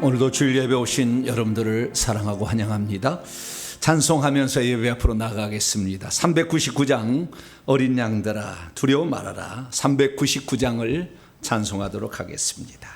오늘도 주일 예배 오신 여러분들을 사랑하고 환영합니다. 찬송하면서 예배 앞으로 나가겠습니다. 399장 어린 양들아 두려워 말아라. 399장을 찬송하도록 하겠습니다.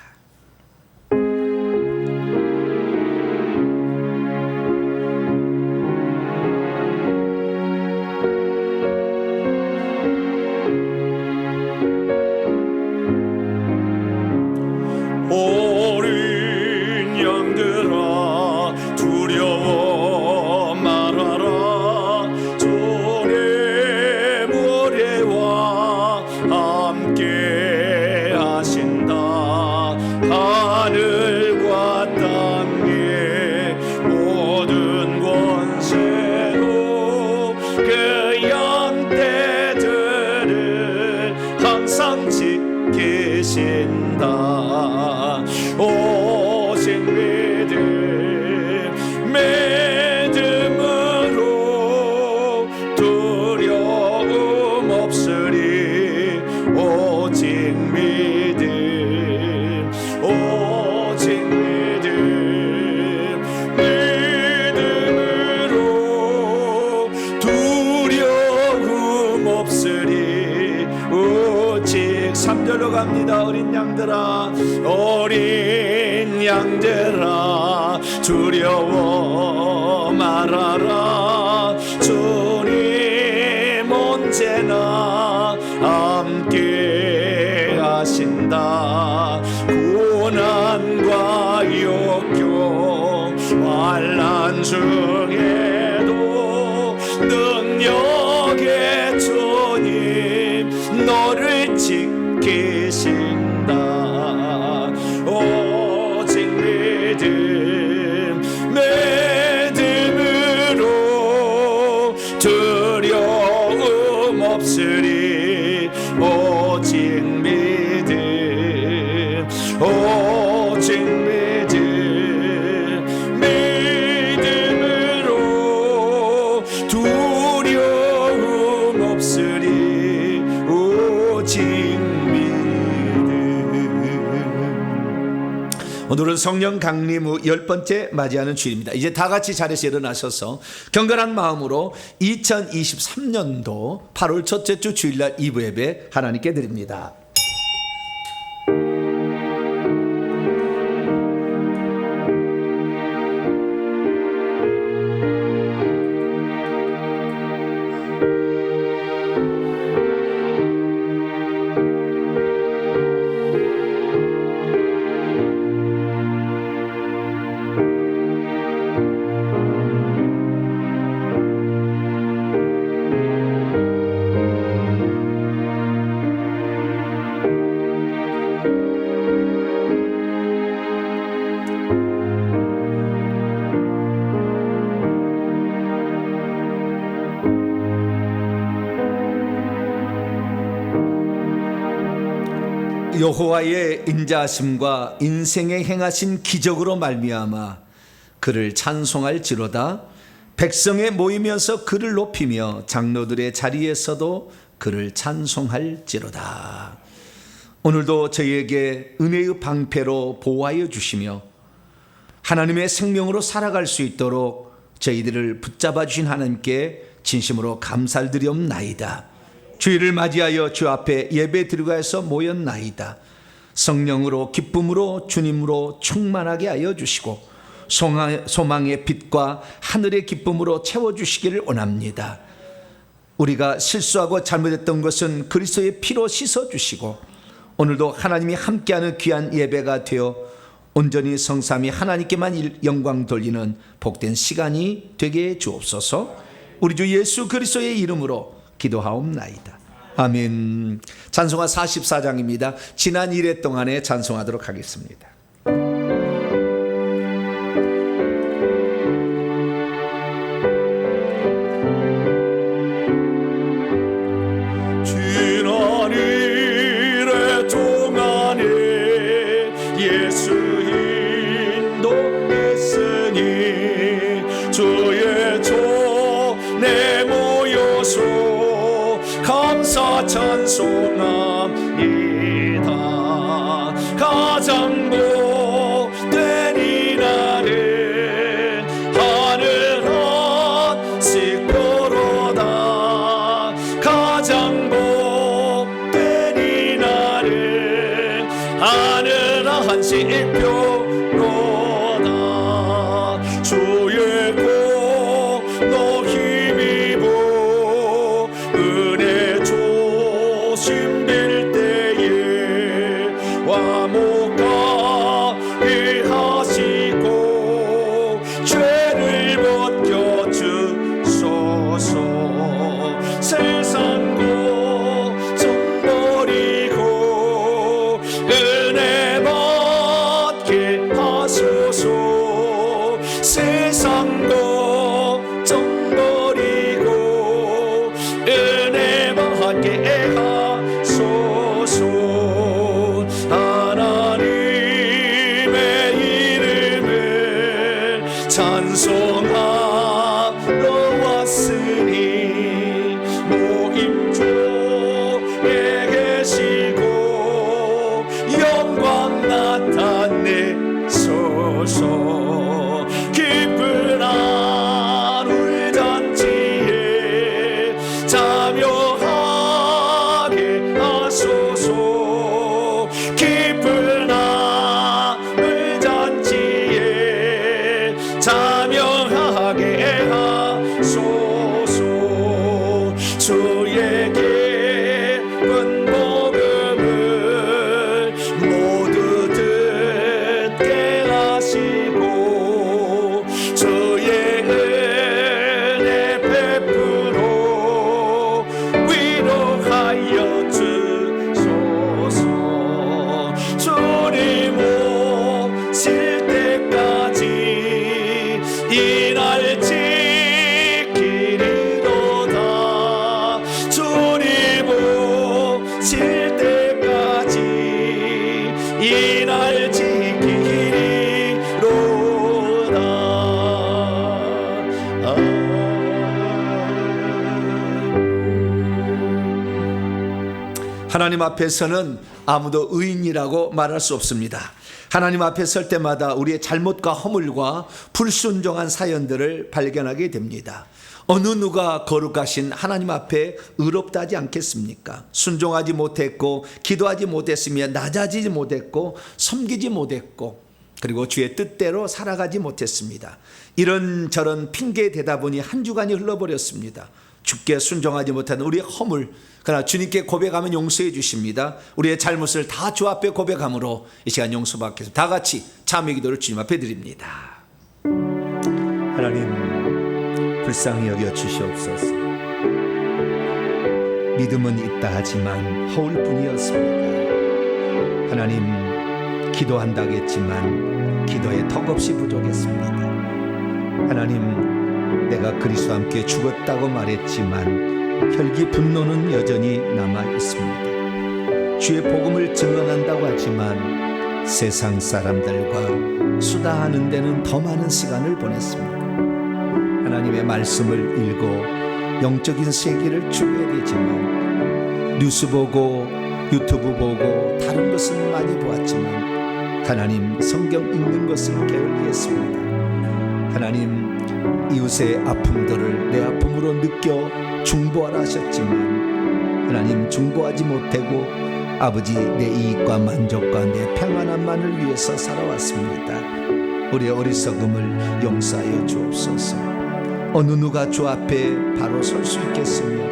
어린 양들아 어린 양들아 두려워 말아라. 주님 언제나 함께 하신다. 고난과 역경 환난 중에도 능력의 주님 너를 계신다. 오직 믿음으로 두려움 없으리. 오직 믿음 오직 믿음으로 두려움 없으리. 오직 오늘은 성령 강림 후 10번째 맞이하는 주일입니다. 이제 다 같이 자리에서 일어나셔서 경건한 마음으로 2023년도 8월 첫째 주 주일날 2부 예배 하나님께 드립니다. 여호와의 인자하심과 인생에 행하신 기적으로 말미암아 그를 찬송할지로다. 백성에 모이면서 그를 높이며 장로들의 자리에서도 그를 찬송할지로다. 오늘도 저희에게 은혜의 방패로 보호하여 주시며 하나님의 생명으로 살아갈 수 있도록 저희들을 붙잡아 주신 하나님께 진심으로 감사를 드리옵나이다. 주일을 맞이하여 주 앞에 예배 드리고 해서 모였나이다. 성령으로 기쁨으로 주님으로 충만하게 하여 주시고 소망의 빛과 하늘의 기쁨으로 채워주시기를 원합니다. 우리가 실수하고 잘못했던 것은 그리스도의 피로 씻어주시고 오늘도 하나님이 함께하는 귀한 예배가 되어 온전히 성삼위 하나님께만 영광 돌리는 복된 시간이 되게 해 주옵소서. 우리 주 예수 그리스도의 이름으로 기도하옵나이다. 아멘. 찬송가 44장입니다. 지난 1회 동안에 찬송하도록 하겠습니다. 지난 1회 동안에 예수 인도했으니 주의 손에 모여서 감사 찬송합니다. 가장 복된 찬송하러 왔으니 모임중에 계시고 영광 나타내소서. 기쁜 하늘 잔치에 참여하게 하소서. 기쁜 하늘 잔치에 참여하게 하소서. 주의 기쁜 복음을 모두 듣게 하시고 주의 은혜 베풀어 위로하여 주소서. 주님 오실 때까지 이날 지키리로다. 주님 오실 때까지 이날 지키리로다. 하나님 앞에서는 아무도 의인이라고 말할 수 없습니다. 하나님 앞에 설 때마다 우리의 잘못과 허물과 불순종한 사연들을 발견하게 됩니다. 어느 누가 거룩하신 하나님 앞에 의롭다 하지 않겠습니까? 순종하지 못했고 기도하지 못했으며 낮아지지 못했고 섬기지 못했고 그리고 주의 뜻대로 살아가지 못했습니다. 이런저런 핑계에 대다 보니 한 주간이 흘러버렸습니다. 주께 순종하지 못한 우리의 허물, 그러나 주님께 고백하면 용서해 주십니다. 우리의 잘못을 다 주 앞에 고백함으로 이 시간 용서받겠습니다. 다 같이 참회 기도를 주님 앞에 드립니다. 하나님, 불쌍히 여겨 주시옵소서. 믿음은 있다 하지만 허울 뿐이었습니다. 하나님, 기도한다겠지만 기도에 턱없이 부족했습니다. 하나님, 내가 그리스도와 함께 죽었다고 말했지만 혈기 분노는 여전히 남아 있습니다. 주의 복음을 증언한다고 하지만 세상 사람들과 수다하는 데는 더 많은 시간을 보냈습니다. 하나님의 말씀을 읽고 영적인 세계를 추구해야 되지만 뉴스 보고 유튜브 보고 다른 것은 많이 보았지만 하나님 성경 읽는 것을 게을리했습니다. 하나님, 이웃의 아픔들을 내 아픔으로 느껴 중보하라 하셨지만 하나님, 중보하지 못하고 아버지 내 이익과 만족과 내 평안함만을 위해서 살아왔습니다. 우리의 어리석음을 용서하여 주옵소서. 어느 누가 주 앞에 바로 설 수 있겠으며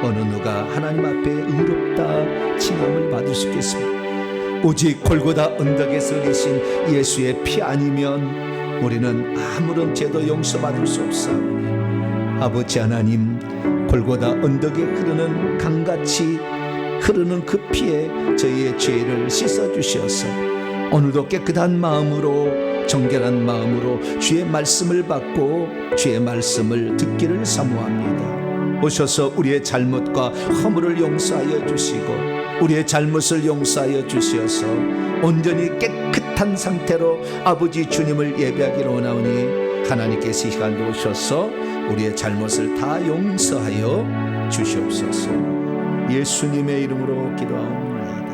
어느 누가 하나님 앞에 의롭다 칭함을 받을 수 있겠습니까? 오직 골고다 언덕에서 흘리신 예수의 피 아니면 우리는 아무런 죄도 용서받을 수 없사오니 아버지 하나님, 골고다 언덕에 흐르는 강같이 흐르는 그 피에 저희의 죄를 씻어주셔서 오늘도 깨끗한 마음으로 정결한 마음으로 주의 말씀을 받고 주의 말씀을 듣기를 사모합니다. 오셔서 우리의 잘못과 허물을 용서하여 주시고 우리의 잘못을 용서하여 주시어서 온전히 깨끗한 상태로 아버지 주님을 예배하기로 원하오니 하나님께서 이 시간 오셔서 우리의 잘못을 다 용서하여 주시옵소서. 예수님의 이름으로 기도하옵나이다.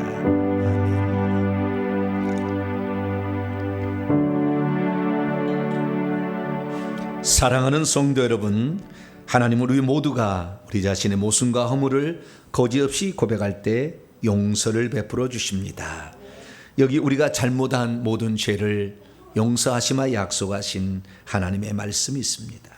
아멘. 사랑하는 성도 여러분, 하나님은 우리 모두가 우리 자신의 모순과 허물을 거짓없이 고백할 때 용서를 베풀어 주십니다. 여기 우리가 잘못한 모든 죄를 용서하시마 약속하신 하나님의 말씀이 있습니다.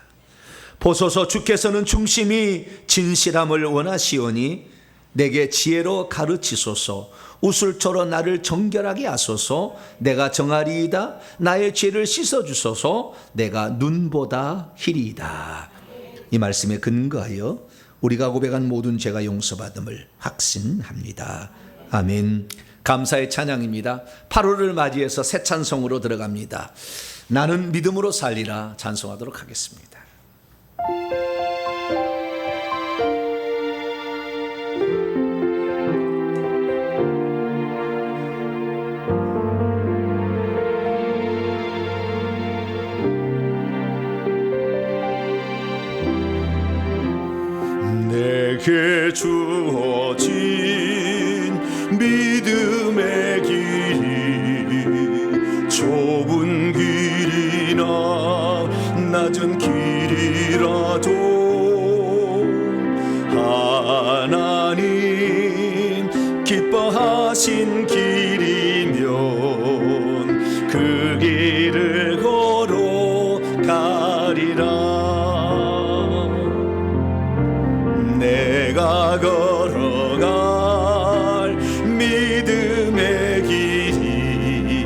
보소서, 주께서는 중심이 진실함을 원하시오니 내게 지혜로 가르치소서. 우술초로 나를 정결하게 하소서. 내가 정하리이다. 나의 죄를 씻어주소서. 내가 눈보다 희리이다. 이 말씀에 근거하여 우리가 고백한 모든 죄가 용서받음을 확신합니다. 아멘. 감사의 찬양입니다. 8월을 맞이해서 새 찬송으로 들어갑니다. 나는 믿음으로 살리라 찬송하도록 하겠습니다. 내게 주어진 믿음의 길이 좁은 길이나 낮은 길이라도 하나님 기뻐하신 길이면 그 길을 걸어가리라. 내가 걸어갈 믿음의 길이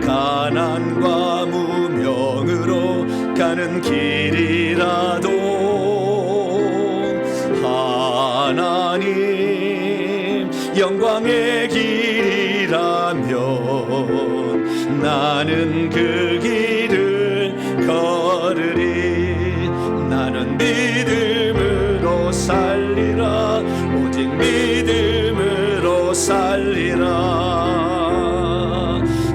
가난과 무명으로 가는 길이라도 하나님 영광의 길이라면 나는 그 길을 걸으리. 나는 믿음으로 살리라. 오직 믿음으로 살리라.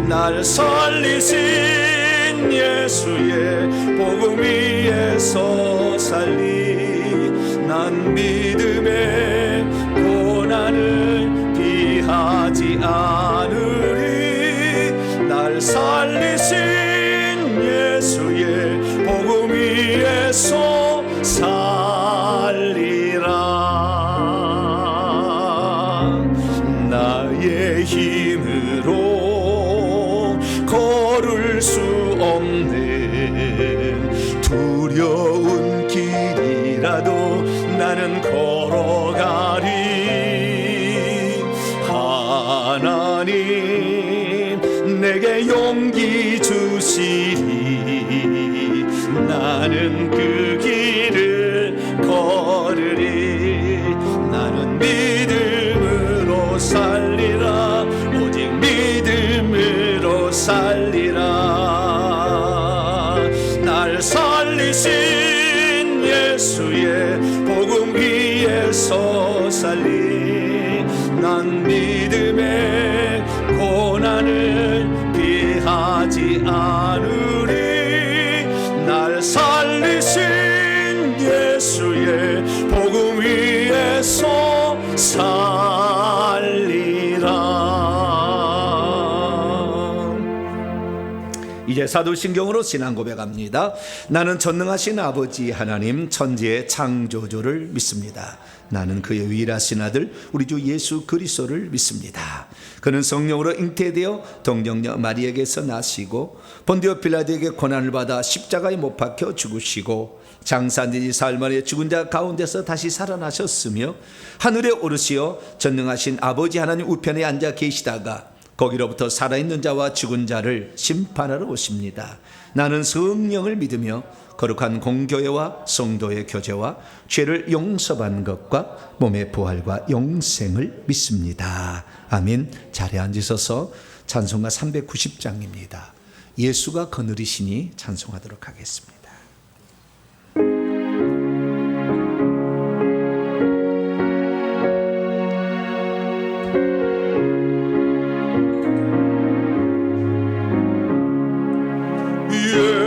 날 살리신 예수의 복음 위에서 살리. 난 믿음의 고난을 피하지 않으리. 날 살리신 예수의 복음 위에서 살리라. 나의 힘으로 걸을 수 없는 두려운 길이라도 나는 걸어가리. 하나님 내게 용기 주시리. 나는 그 길을 걸으리. 나는 믿음으로 살리라. 오직 믿음으로 살리라. 날 살리신 예수의 복음 위에서 살리. 난 믿음의 고난을 피하지 않으리. 날 살리신 예수의 복음 위에서 살리라. 이제 사도신경으로 신앙 고백합니다. 나는 전능하신 아버지 하나님 천지의 창조주를 믿습니다. 나는 그의 유일하신 아들 우리 주 예수 그리스도를 믿습니다. 그는 성령으로 잉태되어 동정녀 마리에게서 나시고 본디오 빌라도에게 고난을 받아 십자가에 못 박혀 죽으시고 장사된 사흘 만에 죽은 자 가운데서 다시 살아나셨으며 하늘에 오르시어 전능하신 아버지 하나님 우편에 앉아 계시다가 거기로부터 살아있는 자와 죽은 자를 심판하러 오십니다. 나는 성령을 믿으며 거룩한 공교회와 성도의 교제와 죄를 용서받는 것과 몸의 부활과 영생을 믿습니다. 아멘. 자리에 앉으셔서 찬송가 390장입니다. 예수가 거느리시니 찬송하도록 하겠습니다.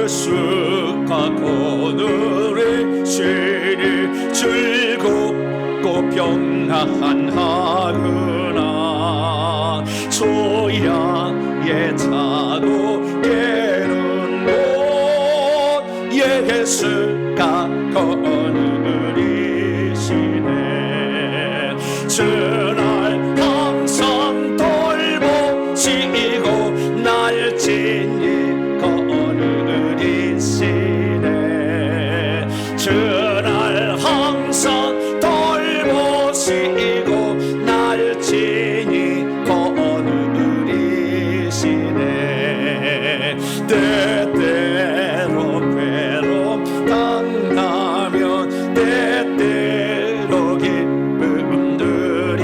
예수가 거느리시니 즐겁고 평안하구나. 소야에 자고 깨는 곳 예수가 거느리시네. 주날 항상 돌보시고 날 지니 주날 항상 돌보시고 날 친히 거느리시네. 때때로 괴롭 당하면 때때로 기쁨들이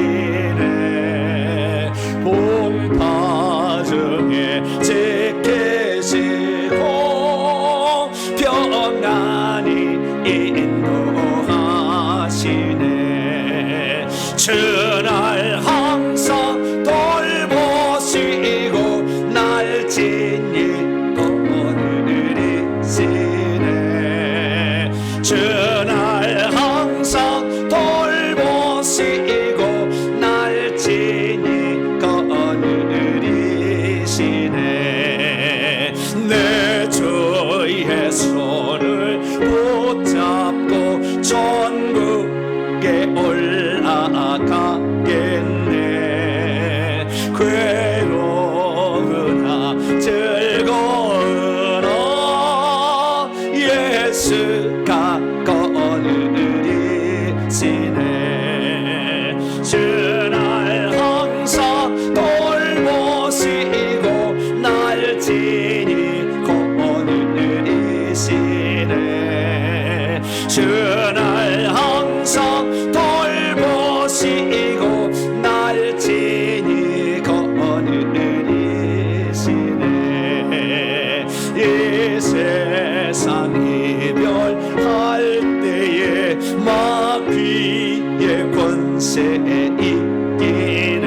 세상 이별할 때에 마귀의 권세 이기네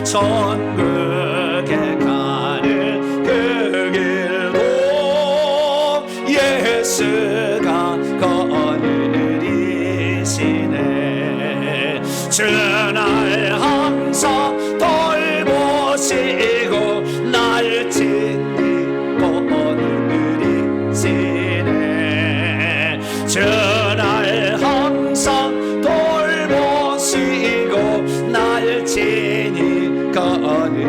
천국에 가는 그 길도 예수가 거느리시네 주날 항상 돌보시고 날 지키고 거느리시네 주날 항상 돌보시고 날 지니 거느리시네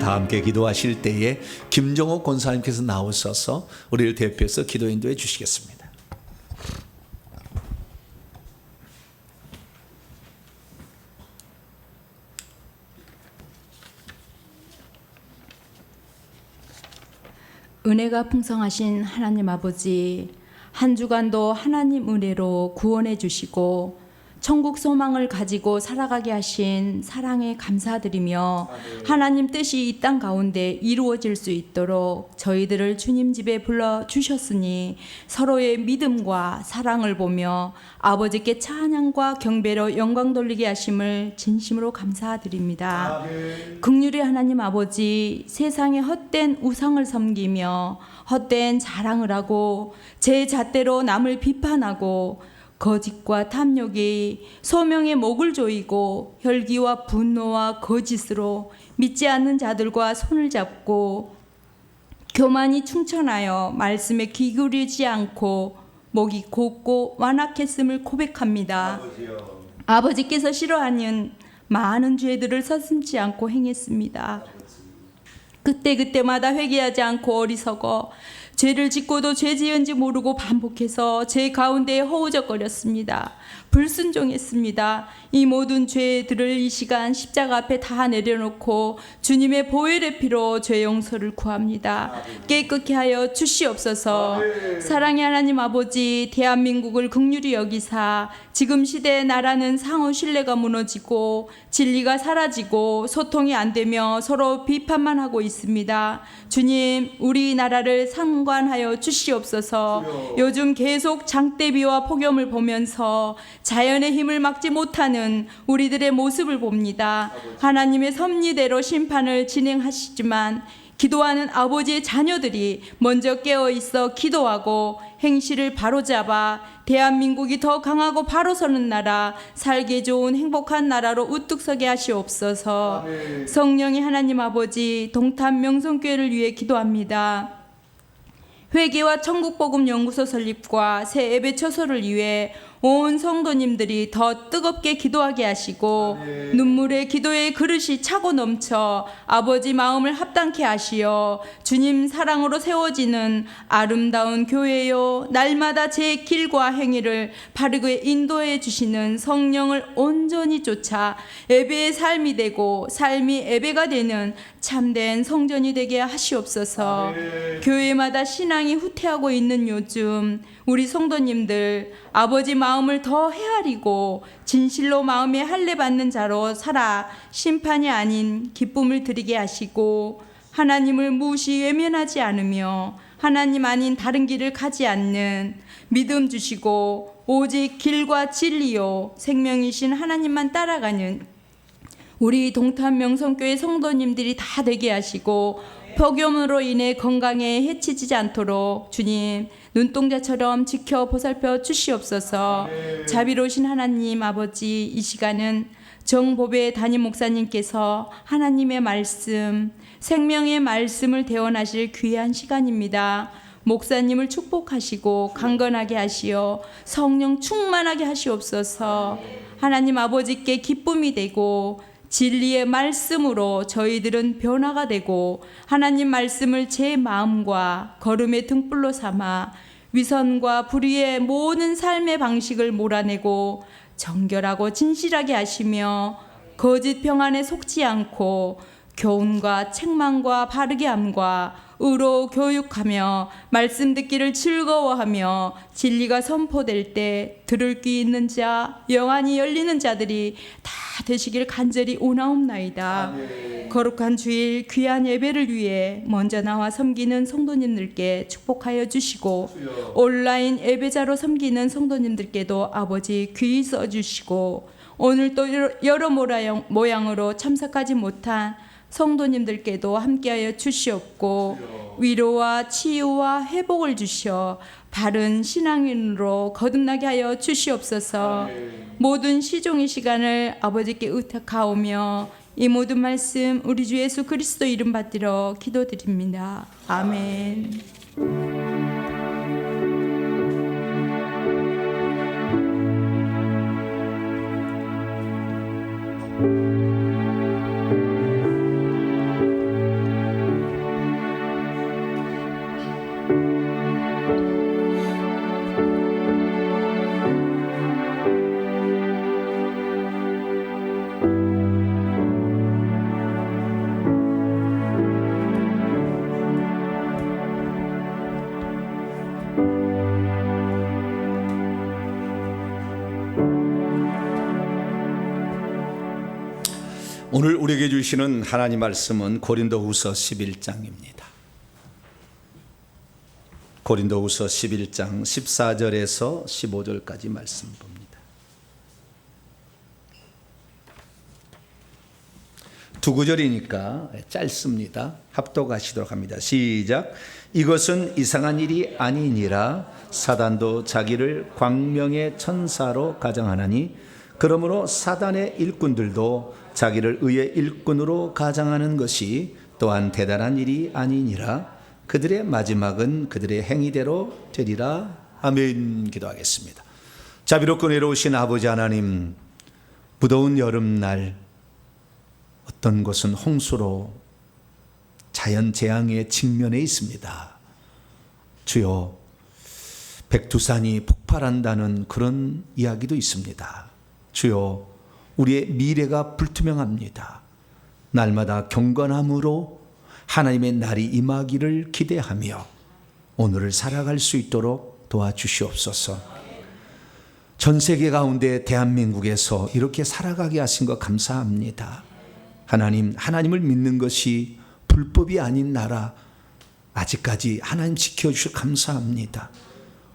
다 함께 기도하실 때에 김정옥 권사님께서 나오셔서 우리를 대표해서 기도 인도해 주시겠습니다. 은혜가 풍성하신 하나님 아버지, 한 주간도 하나님 은혜로 구원해 주시고 천국 소망을 가지고 살아가게 하신 사랑에 감사드리며 하나님 뜻이 이 땅 가운데 이루어질 수 있도록 저희들을 주님 집에 불러주셨으니 서로의 믿음과 사랑을 보며 아버지께 찬양과 경배로 영광 돌리게 하심을 진심으로 감사드립니다. 긍휼의 하나님 아버지, 세상의 헛된 우상을 섬기며 헛된 자랑을 하고 제 잣대로 남을 비판하고 거짓과 탐욕이 소명의 목을 조이고 혈기와 분노와 거짓으로 믿지 않는 자들과 손을 잡고 교만이 충천하여 말씀에 귀 기울이지 않고 목이 곧고 완악했음을 고백합니다. 아버지께서 싫어하는 많은 죄들을 서슴지 않고 행했습니다. 그때마다 회개하지 않고 어리석어 죄를 짓고도 죄 지은지 모르고 반복해서 죄 가운데에 허우적거렸습니다. 불순종했습니다. 이 모든 죄들을 이 시간 십자가 앞에 다 내려놓고 주님의 보혈의 피로 죄 용서를 구합니다. 깨끗게 하여 주시옵소서. 사랑의 하나님 아버지, 대한민국을 긍휼히 여기사 지금 시대의 나라는 상호 신뢰가 무너지고 진리가 사라지고 소통이 안 되며 서로 비판만 하고 있습니다. 주님, 우리나라를 상관하여 주시옵소서. 요즘 계속 장대비와 폭염을 보면서 자연의 힘을 막지 못하는 우리들의 모습을 봅니다. 하나님의 섭리대로 심판을 진행하시지만 기도하는 아버지의 자녀들이 먼저 깨어 있어 기도하고 행실을 바로잡아 대한민국이 더 강하고 바로 서는 나라, 살기 좋은 행복한 나라로 우뚝 서게 하시옵소서. 성령의 하나님 아버지, 동탄 명성교회를 위해 기도합니다. 회개와 천국복음 연구소 설립과 새 예배 처소를 위해 온 성도님들이 더 뜨겁게 기도하게 하시고 눈물의 기도의 그릇이 차고 넘쳐 아버지 마음을 합당케 하시어 주님 사랑으로 세워지는 아름다운 교회요, 날마다 제 길과 행위를 바르게 인도해 주시는 성령을 온전히 쫓아 예배의 삶이 되고 삶이 예배가 되는 참된 성전이 되게 하시옵소서. 교회마다 신앙이 후퇴하고 있는 요즘 우리 성도님들 아버지 마음을 더 헤아리고 진실로 마음의 할례 받는 자로 살아 심판이 아닌 기쁨을 드리게 하시고 하나님을 무시 외면하지 않으며 하나님 아닌 다른 길을 가지 않는 믿음 주시고 오직 길과 진리요 생명이신 하나님만 따라가는 우리 동탄 명성교회 성도님들이 다 되게 하시고 폭염으로 인해 건강에 해치지 않도록 주님 눈동자처럼 지켜 보살펴 주시옵소서. 자비로우신 하나님 아버지, 이 시간은 정보배 담임 목사님께서 하나님의 말씀, 생명의 말씀을 대원하실 귀한 시간입니다. 목사님을 축복하시고 강건하게 하시어 성령 충만하게 하시옵소서. 하나님 아버지께 기쁨이 되고 진리의 말씀으로 저희들은 변화가 되고 하나님 말씀을 제 마음과 걸음의 등불로 삼아 위선과 불의의 모든 삶의 방식을 몰아내고 정결하고 진실하게 하시며 거짓 평안에 속지 않고 교훈과 책망과 바르게 함과 의로 교육하며 말씀 듣기를 즐거워하며 진리가 선포될 때 들을 귀 있는 자 영안이 열리는 자들이 다 되시길 간절히 원하옵나이다. 거룩한 주일 귀한 예배를 위해 먼저 나와 섬기는 성도님들께 축복하여 주시고 온라인 예배자로 섬기는 성도님들께도 아버지 귀히 써주시고 오늘 또 여러 모양으로 참석하지 못한 성도님들께도 함께하여 주시옵고 위로와 치유와 회복을 주시어 바른 신앙인으로 거듭나게 하여 주시옵소서. 모든 시종의 시간을 아버지께 의탁하오며 이 모든 말씀 우리 주 예수 그리스도 이름 받들어 기도드립니다. 아멘. 오늘 우리에게 주시는 하나님 말씀은 고린도후서 11장입니다. 고린도후서 11장 14절에서 15절까지 말씀 봅니다. 두 구절이니까 짧습니다. 합독하시도록 합니다. 시작. 이것은 이상한 일이 아니니라. 사단도 자기를 광명의 천사로 가장하나니 그러므로 사단의 일꾼들도 자기를 의의 일꾼으로 가장하는 것이 또한 대단한 일이 아니니라. 그들의 마지막은 그들의 행위대로 되리라. 아멘. 기도하겠습니다. 자비롭고 내려오신 아버지 하나님, 무더운 여름날 어떤 곳은 홍수로 자연재앙에 직면해 있습니다. 주여, 백두산이 폭발한다는 그런 이야기도 있습니다. 주여, 우리의 미래가 불투명합니다. 날마다 경건함으로 하나님의 날이 임하기를 기대하며 오늘을 살아갈 수 있도록 도와주시옵소서. 전 세계 가운데 대한민국에서 이렇게 살아가게 하신 것 감사합니다. 하나님, 하나님을 믿는 것이 불법이 아닌 나라, 아직까지 하나님 지켜주셔 감사합니다.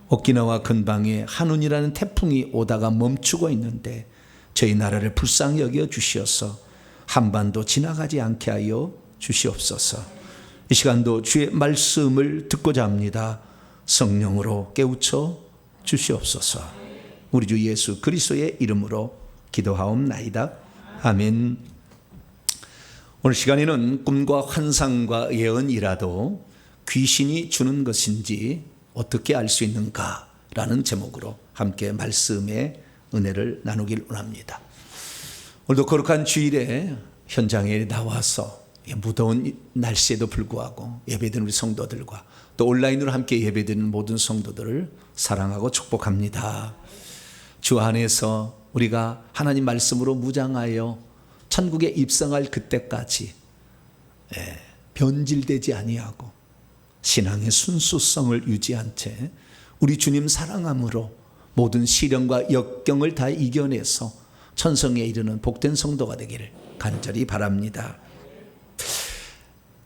오키나와 근방에 한운이라는 태풍이 오다가 멈추고 있는데 저희 나라를 불쌍히 여겨 주시어서 한반도 지나가지 않게 하여 주시옵소서. 이 시간도 주의 말씀을 듣고자 합니다. 성령으로 깨우쳐 주시옵소서. 우리 주 예수 그리스도의 이름으로 기도하옵나이다. 아멘. 오늘 시간에는 꿈과 환상과 예언이라도 귀신이 주는 것인지 어떻게 알 수 있는가라는 제목으로 함께 말씀의 은혜를 나누길 원합니다. 오늘도 거룩한 주일에 현장에 나와서 무더운 날씨에도 불구하고 예배드리는 우리 성도들과 또 온라인으로 함께 예배드리는 모든 성도들을 사랑하고 축복합니다. 주 안에서 우리가 하나님 말씀으로 무장하여 천국에 입성할 그때까지 변질되지 아니하고 신앙의 순수성을 유지한 채 우리 주님 사랑함으로 모든 시련과 역경을 다 이겨내서 천성에 이르는 복된 성도가 되기를 간절히 바랍니다.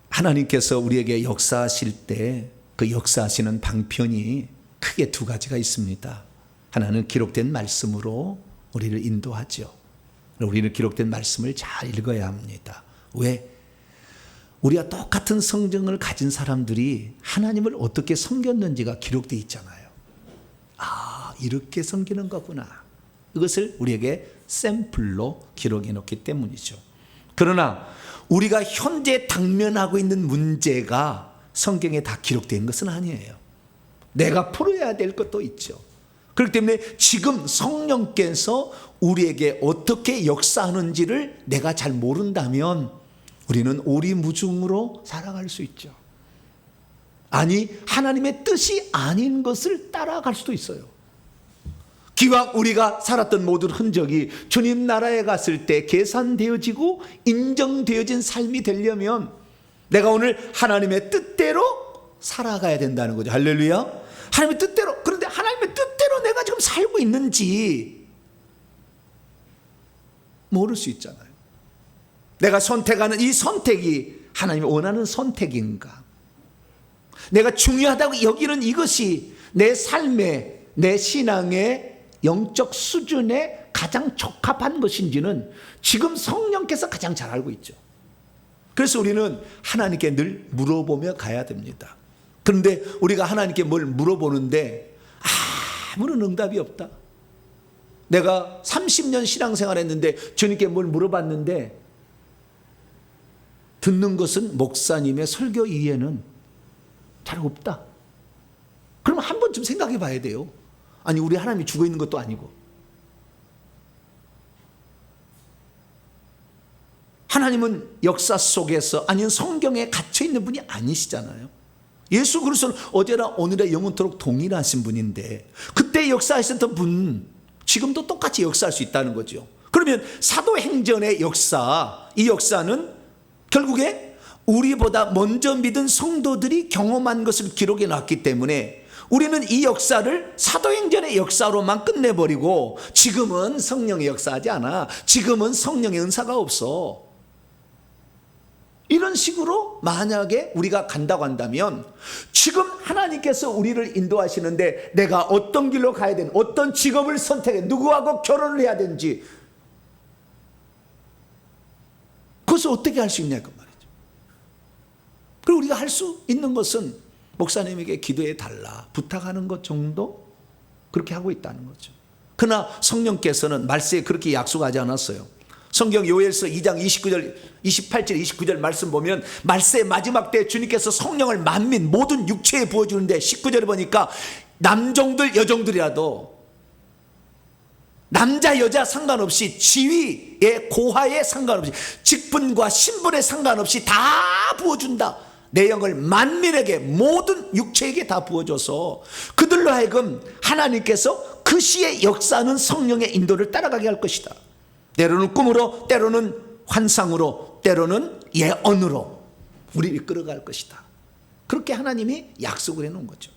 하나님께서 우리에게 역사하실 때 그 역사하시는 방편이 크게 두 가지가 있습니다. 하나는 기록된 말씀으로 우리를 인도하죠. 우리는 기록된 말씀을 잘 읽어야 합니다. 왜? 우리가 똑같은 성경을 가진 사람들이 하나님을 어떻게 섬겼는지가 기록되어 있잖아요. 아, 이렇게 섬기는 거구나. 이것을 우리에게 샘플로 기록해 놓기 때문이죠. 그러나 우리가 현재 당면하고 있는 문제가 성경에 다 기록된 것은 아니에요. 내가 풀어야 될 것도 있죠. 그렇기 때문에 지금 성령께서 우리에게 어떻게 역사하는지를 내가 잘 모른다면 우리는 오리무중으로 살아갈 수 있죠. 아니, 하나님의 뜻이 아닌 것을 따라갈 수도 있어요. 기왕 우리가 살았던 모든 흔적이 주님 나라에 갔을 때 계산되어지고 인정되어진 삶이 되려면 내가 오늘 하나님의 뜻대로 살아가야 된다는 거죠. 할렐루야. 하나님의 뜻대로. 그런데 하나님의 뜻대로 내가 지금 살고 있는지 모를 수 있잖아요. 내가 선택하는 이 선택이 하나님이 원하는 선택인가? 내가 중요하다고 여기는 이것이 내 삶의, 내 신앙의 영적 수준에 가장 적합한 것인지는 지금 성령께서 가장 잘 알고 있죠. 그래서 우리는 하나님께 늘 물어보며 가야 됩니다. 그런데 우리가 하나님께 뭘 물어보는데 아무런 응답이 없다. 내가 30년 신앙생활 했는데 주님께 뭘 물어봤는데 듣는 것은 목사님의 설교 이해는 잘 없다. 그러면 한 번쯤 생각해 봐야 돼요. 아니 우리 하나님이 죽어 있는 것도 아니고 하나님은 역사 속에서 아니면 성경에 갇혀 있는 분이 아니시잖아요. 예수 그리스도는 어제나 오늘의 영원토록 동일하신 분인데 그때 역사하셨던 분 지금도 똑같이 역사할 수 있다는 거죠. 그러면 사도행전의 역사, 이 역사는 결국에 우리보다 먼저 믿은 성도들이 경험한 것을 기록해 놨기 때문에 우리는 이 역사를 사도행전의 역사로만 끝내버리고 지금은 성령의 역사하지 않아. 지금은 성령의 은사가 없어. 이런 식으로 만약에 우리가 간다고 한다면 지금 하나님께서 우리를 인도하시는데 내가 어떤 길로 가야 되는, 어떤 직업을 선택해, 누구하고 결혼을 해야 되는지 그것을 어떻게 할 수 있냐 그 말이죠. 그리고 우리가 할 수 있는 것은 목사님에게 기도해 달라 부탁하는 것 정도 그렇게 하고 있다는 거죠. 그러나 성령께서는 말세에 그렇게 약속하지 않았어요. 성경 요엘서 2장 29절, 28절, 29절 말씀 보면 말세 마지막 때 주님께서 성령을 만민 모든 육체에 부어주는데 19절에 보니까 남종들 여종들이라도 남자 여자 상관없이 지위에 고하에 상관없이 직분과 신분에 상관없이 다 부어준다. 내 영을 만민에게 모든 육체에게 다 부어줘서 그들로 하여금 하나님께서 그 시의 역사는 성령의 인도를 따라가게 할 것이다. 때로는 꿈으로, 때로는 환상으로, 때로는 예언으로 우리를 이끌어갈 것이다. 그렇게 하나님이 약속을 해놓은 거죠.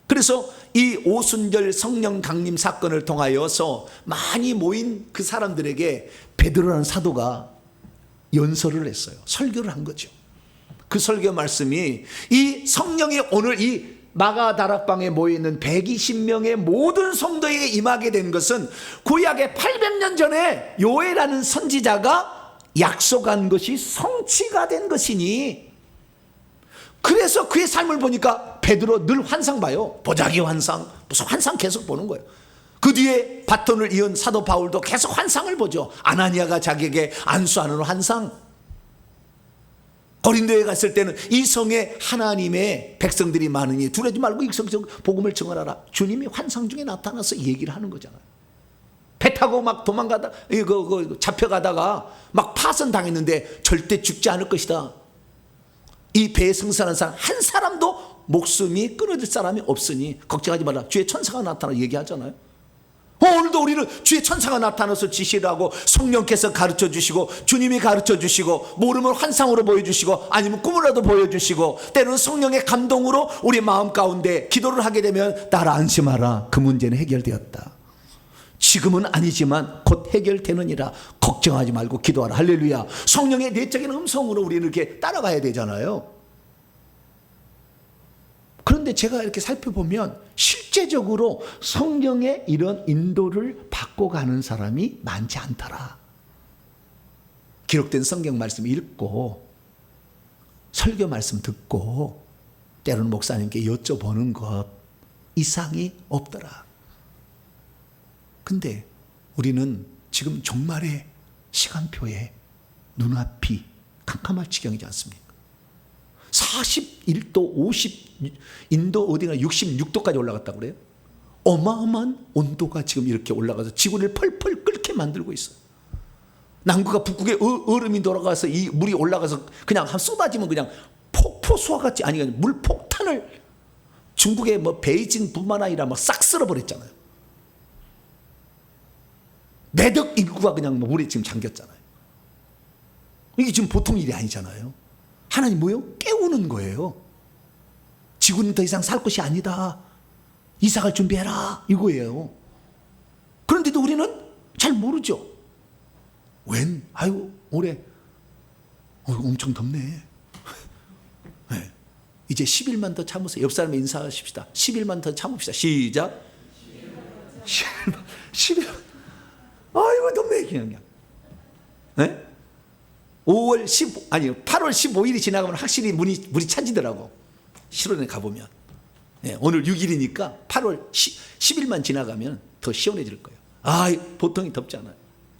그래서 이 오순절 성령 강림 사건을 통하여서 많이 모인 그 사람들에게 베드로라는 사도가 연설을 했어요. 설교를 한 거죠. 그 설교 말씀이 이 성령이 오늘 이 마가 다락방에 모여있는 120명의 모든 성도에게 임하게 된 것은 구약의 800년 전에 요엘이라는 선지자가 약속한 것이 성취가 된 것이니 그래서 그의 삶을 보니까 베드로 늘 환상 봐요. 보자기 환상, 무슨 환상 계속 보는 거예요. 그 뒤에 바톤을 이은 사도 바울도 계속 환상을 보죠. 아나니아가 자기에게 안수하는 환상. 고린도에 갔을 때는 이 성에 하나님의 백성들이 많으니 두려지 말고 익성적 복음을 증언하라. 주님이 환상 중에 나타나서 얘기를 하는 거잖아요. 배 타고 막 도망가다 잡혀가다가 막 파손당했는데 절대 죽지 않을 것이다. 이 배에 승선한 사람 한 사람도 목숨이 끊어질 사람이 없으니 걱정하지 마라. 주의 천사가 나타나 얘기하잖아요. 오늘도 우리는 주의 천사가 나타나서 지시를 하고 성령께서 가르쳐 주시고 주님이 가르쳐 주시고 모르면 환상으로 보여주시고 아니면 꿈으로라도 보여주시고 때로는 성령의 감동으로 우리 마음 가운데 기도를 하게 되면 따라 안심하라. 그 문제는 해결되었다. 지금은 아니지만 곧 해결되느니라. 걱정하지 말고 기도하라. 할렐루야. 성령의 내적인 음성으로 우리는 이렇게 따라가야 되잖아요. 그런데 제가 이렇게 살펴보면 실제적으로 성령의 이런 인도를 받고 가는 사람이 많지 않더라. 기록된 성경 말씀 읽고 설교 말씀 듣고 때로는 목사님께 여쭤보는 것 이상이 없더라. 근데 우리는 지금 종말의 시간표에 눈앞이 캄캄할 지경이지 않습니까? 41도 50 인도 어디가 66도까지 올라갔다고 그래요. 어마어마한 온도가 지금 이렇게 올라가서 지구를 펄펄 끓게 만들고 있어요. 남극과 북극에 얼음이 돌아가서 이 물이 올라가서 그냥 한 쏟아지면 그냥 폭포수와 같이 아니 물폭탄을 중국의 뭐 베이징뿐만 아니라 막 싹 쓸어버렸잖아요. 매덕 인구가 그냥 뭐 물에 지금 잠겼잖아요. 이게 지금 보통 일이 아니잖아요. 하나님 뭐요? 깨우는 거예요. 지구는 더 이상 살 곳이 아니다. 이사갈 준비해라. 이거예요. 그런데도 우리는 잘 모르죠. 아유, 올해 엄청 덥네. 네. 이제 10일만 더 참으세요. 옆 사람에 인사하십시다. 10일만 더 참읍시다. 시작. 10일. 아이고, 덥네, 그냥. 네? 8월 15일이 지나가면 확실히 물이 차지더라고. 실온에 가보면. 네, 오늘 6일이니까 8월 10일만 지나가면 더 시원해질 거예요. 보통이 덥지 않아요.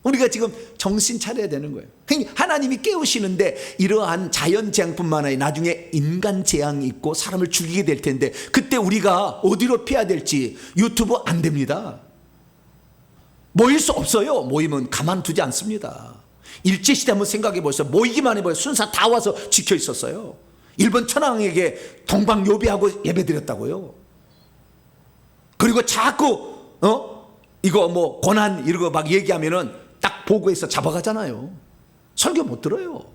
우리가 지금 정신 차려야 되는 거예요. 하나님이 깨우시는데 이러한 자연재앙뿐만 아니라 나중에 인간 재앙이 있고 사람을 죽이게 될 텐데 그때 우리가 어디로 피해야 될지 유튜브 안 됩니다. 모일 수 없어요. 모이면 가만두지 않습니다. 일제시대 한번 생각해 보세요. 모이기만 해봐요. 순사 다 와서 지켜 있었어요. 일본 천황에게 동방요비하고 예배드렸다고요. 그리고 자꾸 이거 뭐 고난 이런 거 막 얘기하면은 딱 보고해서 잡아가잖아요. 설교 못 들어요.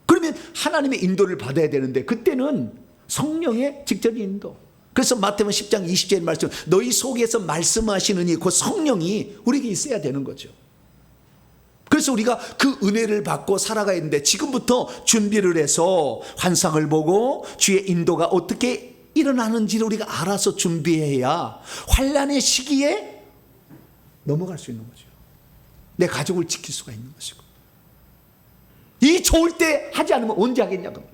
그러면 하나님의 인도를 받아야 되는데 그때는 성령의 직접인 인도. 그래서 마태복음 10장 20절 말씀, 너희 속에서 말씀하시느니 그 성령이 우리에게 있어야 되는 거죠. 그래서 우리가 그 은혜를 받고 살아가야 되는데 지금부터 준비를 해서 환상을 보고 주의 인도가 어떻게 일어나는지를 우리가 알아서 준비해야 환난의 시기에 넘어갈 수 있는 거죠. 내 가족을 지킬 수가 있는 것이고. 이 좋을 때 하지 않으면 언제 하겠냐고.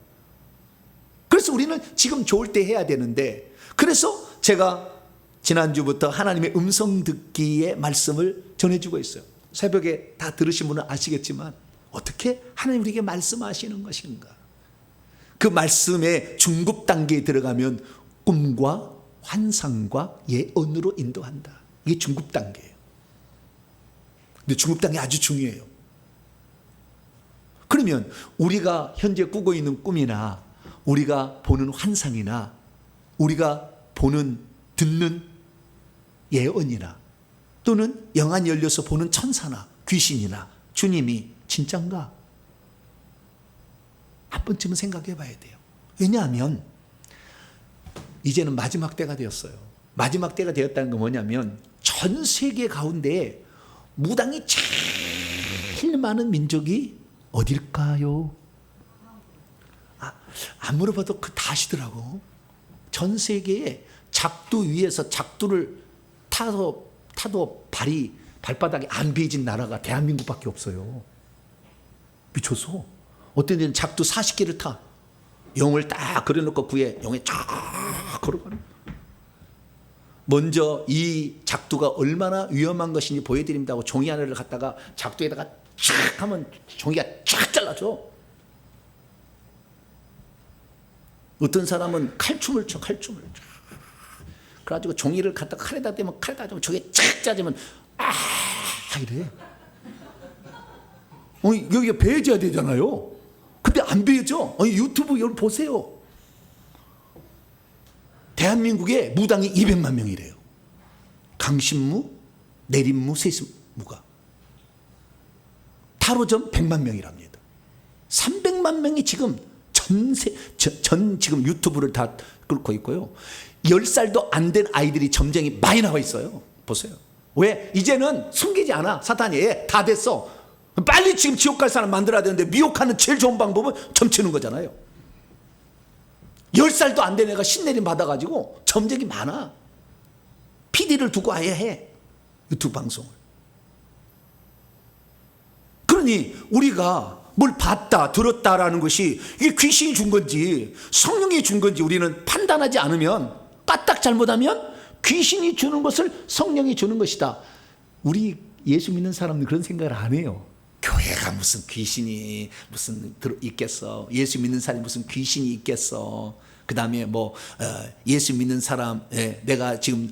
그래서 우리는 지금 좋을 때 해야 되는데, 그래서 제가 지난주부터 하나님의 음성 듣기의 말씀을 전해주고 있어요. 새벽에 다 들으신 분은 아시겠지만 어떻게 하나님 우리에게 말씀하시는 것인가. 그 말씀의 중급 단계에 들어가면 꿈과 환상과 예언으로 인도한다. 이게 중급 단계예요. 근데 중급 단계 아주 중요해요. 그러면 우리가 현재 꾸고 있는 꿈이나 우리가 보는 환상이나 우리가 듣는 예언이나 또는 영안이 열려서 보는 천사나 귀신이나 주님이 진짠가? 한 번쯤은 생각해 봐야 돼요. 왜냐하면 이제는 마지막 때가 되었어요. 마지막 때가 되었다는 건 뭐냐면 전 세계 가운데 무당이 제일 많은 민족이 어딜까요? 안 물어봐도 다 아시더라고. 전 세계에 작두 위에서 작두를 타도 발바닥에 안 베어진 나라가 대한민국밖에 없어요. 미쳤어. 어떤 데는 작두 40개를 타. 용을 딱 그려놓고 그에 용에 쫙 걸어가는. 먼저 이 작두가 얼마나 위험한 것인지 보여드립니다 하고 종이 하나를 갖다가 작두에다가 쫙 하면 종이가 쫙 잘라져. 어떤 사람은 칼춤을 춰. 그래가지고 종이를 갖다가 칼에다 대면 종이에 쫙 짜지면 이래. 여기가 베어져야 되잖아요. 근데 안 베어져. 유튜브 여러분 보세요. 대한민국에 무당이 200만 명이래요. 강신무, 내림무, 세신무가. 타로점 100만 명이랍니다. 300만 명이 지금 지금 유튜브를 다 끌고 있고요. 10살도 안 된 아이들이 점쟁이 많이 나와 있어요. 보세요. 왜? 이제는 숨기지 않아. 사탄이 다 됐어. 빨리 지금 지옥 갈 사람 만들어야 되는데 미혹하는 제일 좋은 방법은 점치는 거잖아요. 10살도 안 된 애가 신내림 받아가지고 점쟁이 많아. PD를 두고 아예 해. 유튜브 방송을. 그러니 우리가 뭘 봤다 들었다라는 것이 이게 귀신이 준 건지 성령이 준 건지 우리는 판단하지 않으면 까딱 잘못하면 귀신이 주는 것을 성령이 주는 것이다. 우리 예수 믿는 사람은 그런 생각을 안 해요. 교회가 무슨 귀신이 무슨 있겠어. 예수 믿는 사람이 무슨 귀신이 있겠어. 그 다음에 예수 믿는 사람, 내가 지금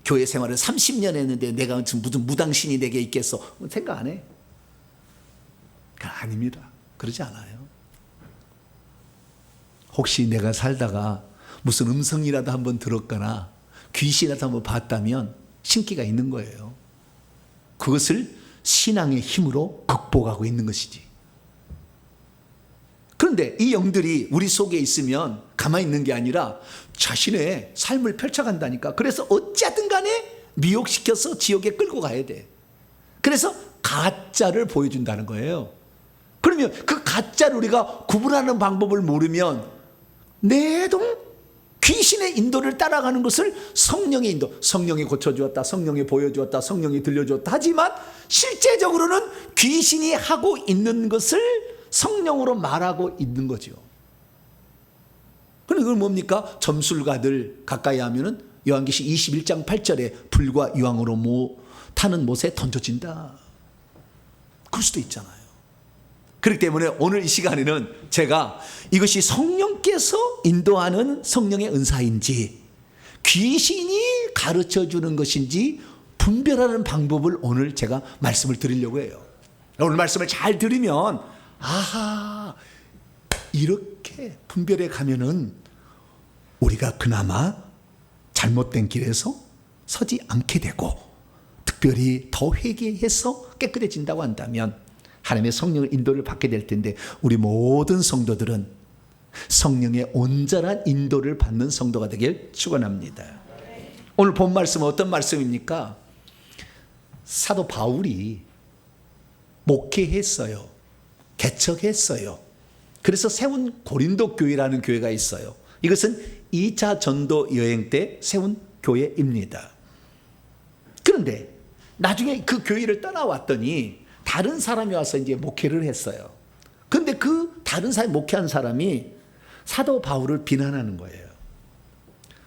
교회 생활을 30년 했는데 내가 지금 무슨 무당신이 내게 있겠어. 생각 안 해. 아닙니다. 그러지 않아요. 혹시 내가 살다가 무슨 음성이라도 한번 들었거나 귀신이라도 한번 봤다면 신기가 있는 거예요. 그것을 신앙의 힘으로 극복하고 있는 것이지. 그런데 이 영들이 우리 속에 있으면 가만히 있는 게 아니라 자신의 삶을 펼쳐간다니까. 그래서 어찌하든 간에 미혹시켜서 지옥에 끌고 가야 돼. 그래서 가짜를 보여준다는 거예요. 그러면 그 가짜를 우리가 구분하는 방법을 모르면 내동 귀신의 인도를 따라가는 것을 성령의 인도, 성령이 고쳐주었다, 성령이 보여주었다, 성령이 들려주었다 하지만 실제적으로는 귀신이 하고 있는 것을 성령으로 말하고 있는 거죠. 그럼 이건 뭡니까? 점술가들 가까이 하면은 요한계시 21장 8절에 불과 유황으로 타는 못에 던져진다. 그럴 수도 있잖아요. 그렇기 때문에 오늘 이 시간에는 제가 이것이 성령께서 인도하는 성령의 은사인지 귀신이 가르쳐 주는 것인지 분별하는 방법을 오늘 제가 말씀을 드리려고 해요. 오늘 말씀을 잘 들으면 아하, 이렇게 분별해 가면은 우리가 그나마 잘못된 길에서 서지 않게 되고 특별히 더 회개해서 깨끗해진다고 한다면 하나님의 성령의 인도를 받게 될 텐데 우리 모든 성도들은 성령의 온전한 인도를 받는 성도가 되길 축원합니다. 오늘 본 말씀은 어떤 말씀입니까? 사도 바울이 목회했어요. 개척했어요. 그래서 세운 고린도 교회라는 교회가 있어요. 이것은 2차 전도 여행 때 세운 교회입니다. 그런데 나중에 그 교회를 떠나왔더니 다른 사람이 와서 이제 목회를 했어요. 그런데 그 다른 사람이 목회한 사람이 사도 바울을 비난하는 거예요.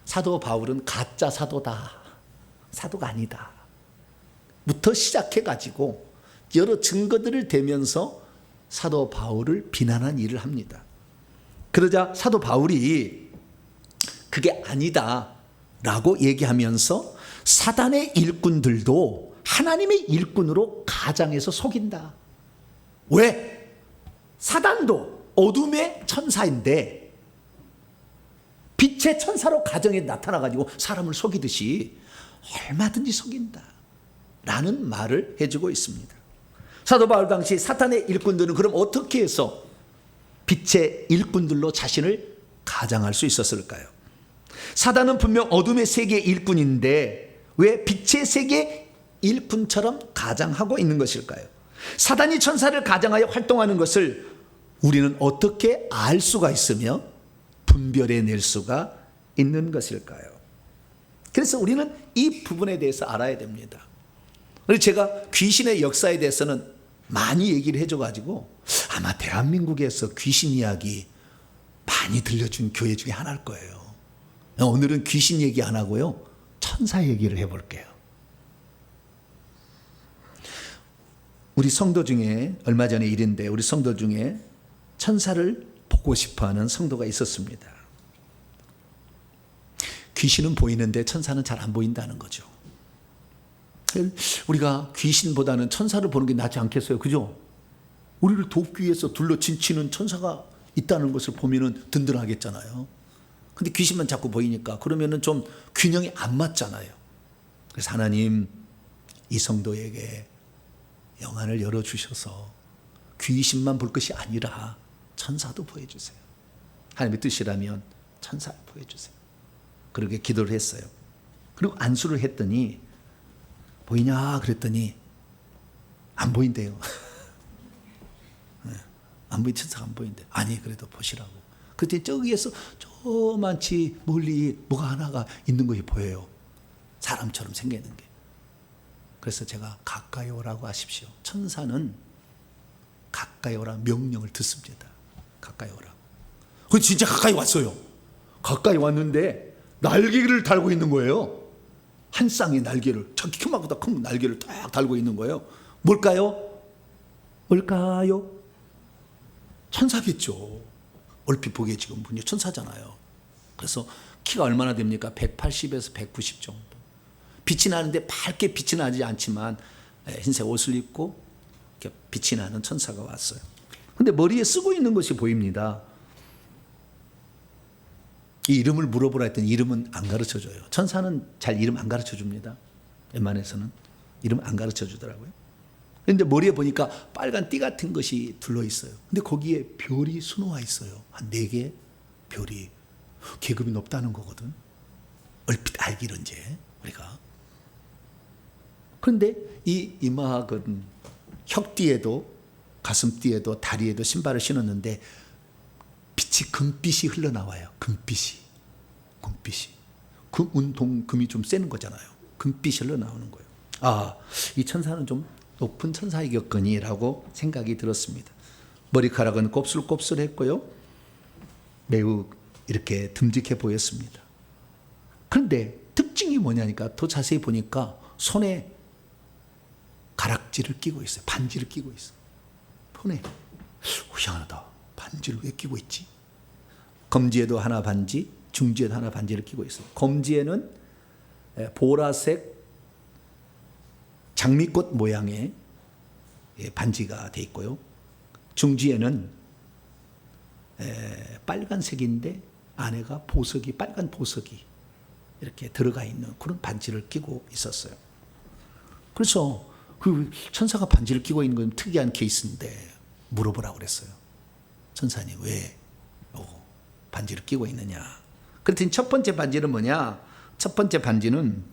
사도 바울은 가짜 사도다. 사도가 아니다. 부터 시작해가지고 여러 증거들을 대면서 사도 바울을 비난한 일을 합니다. 그러자 사도 바울이 그게 아니다 라고 얘기하면서 사단의 일꾼들도 하나님의 일꾼으로 가장해서 속인다. 왜? 사단도 어둠의 천사인데 빛의 천사로 가정에 나타나가지고 사람을 속이듯이 얼마든지 속인다 라는 말을 해주고 있습니다. 사도 바울 당시 사탄의 일꾼들은 그럼 어떻게 해서 빛의 일꾼들로 자신을 가장할 수 있었을까요? 사단은 분명 어둠의 세계의 일꾼인데 왜 빛의 세계 일꾼처럼 가장하고 있는 것일까요? 사단이 천사를 가장하여 활동하는 것을 우리는 어떻게 알 수가 있으며 분별해낼 수가 있는 것일까요? 그래서 우리는 이 부분에 대해서 알아야 됩니다. 그래서 제가 귀신의 역사에 대해서는 많이 얘기를 해줘가지고 아마 대한민국에서 귀신 이야기 많이 들려준 교회 중에 하나일 거예요. 오늘은 귀신 얘기 안 하고요, 천사 얘기를 해볼게요. 우리 성도 중에 얼마 전에 일인데 우리 성도 중에 천사를 보고 싶어하는 성도가 있었습니다. 귀신은 보이는데 천사는 잘 안 보인다는 거죠. 우리가 귀신보다는 천사를 보는 게 낫지 않겠어요? 그죠? 우리를 돕기 위해서 둘러 진치는 천사가 있다는 것을 보면은 든든하겠잖아요. 근데 귀신만 자꾸 보이니까 그러면은 좀 균형이 안 맞잖아요. 그래서 하나님 이 성도에게 영안을 열어주셔서 귀신만 볼 것이 아니라 천사도 보여주세요. 하나님의 뜻이라면 천사를 보여주세요. 그렇게 기도를 했어요. 그리고 안수를 했더니 보이냐 그랬더니 안 보인대요. 안 보인 천사가 안 보인대. 아니 그래도 보시라고. 그때 저기에서 저만치 멀리 뭐가 하나가 있는 것이 보여요. 사람처럼 생기는 게. 그래서 제가 가까이 오라고 하십시오. 천사는 가까이 오라 명령을 듣습니다. 가까이 오라고. 그 진짜 가까이 왔어요. 가까이 왔는데 날개를 달고 있는 거예요. 한 쌍의 날개를, 자기 키만보다 큰 날개를 딱 달고 있는 거예요. 뭘까요? 뭘까요? 천사겠죠. 얼핏 보기에 지금 분이 천사잖아요. 그래서 키가 얼마나 됩니까? 180에서 190 정도. 빛이 나는데 밝게 빛이 나지 않지만 흰색 옷을 입고 이렇게 빛이 나는 천사가 왔어요. 근데 머리에 쓰고 있는 것이 보입니다. 이 이름을 물어보라 했더니 이름은 안 가르쳐줘요. 천사는 잘 이름 안 가르쳐줍니다. 웬만해서는 이름 안 가르쳐주더라고요. 그런데 머리에 보니까 빨간 띠 같은 것이 둘러 있어요. 근데 거기에 별이 수놓아 있어요. 한 4개 별이. 계급이 높다는 거거든. 얼핏 알기로 이제 우리가. 그런데 이 이마학은 혁띠에도 가슴띠에도 다리에도 신발을 신었는데 빛이 금빛이 흘러나와요. 금빛이. 금이 좀 세는 거잖아요. 금빛이 흘러나오는 거예요. 아, 이 천사는 좀 높은 천사이겠거니라고 생각이 들었습니다. 머리카락은 곱슬곱슬했고요. 매우 이렇게 듬직해 보였습니다. 그런데 특징이 뭐냐니까 더 자세히 보니까 손에 가락지를 끼고 있어요. 반지를 끼고 있어요. 손에. 희한하다. 반지를 왜 끼고 있지? 검지에도 하나 반지, 중지에도 하나 반지를 끼고 있어요. 검지에는 보라색 장미꽃 모양의 반지가 돼 있고요. 중지에는 빨간색인데 안에가 보석이, 빨간 보석이 이렇게 들어가 있는 그런 반지를 끼고 있었어요. 그래서 그 천사가 반지를 끼고 있는 건 특이한 케이스인데 물어보라고 그랬어요. 천사님 왜 반지를 끼고 있느냐. 그랬더니 첫 번째 반지는 뭐냐. 첫 번째 반지는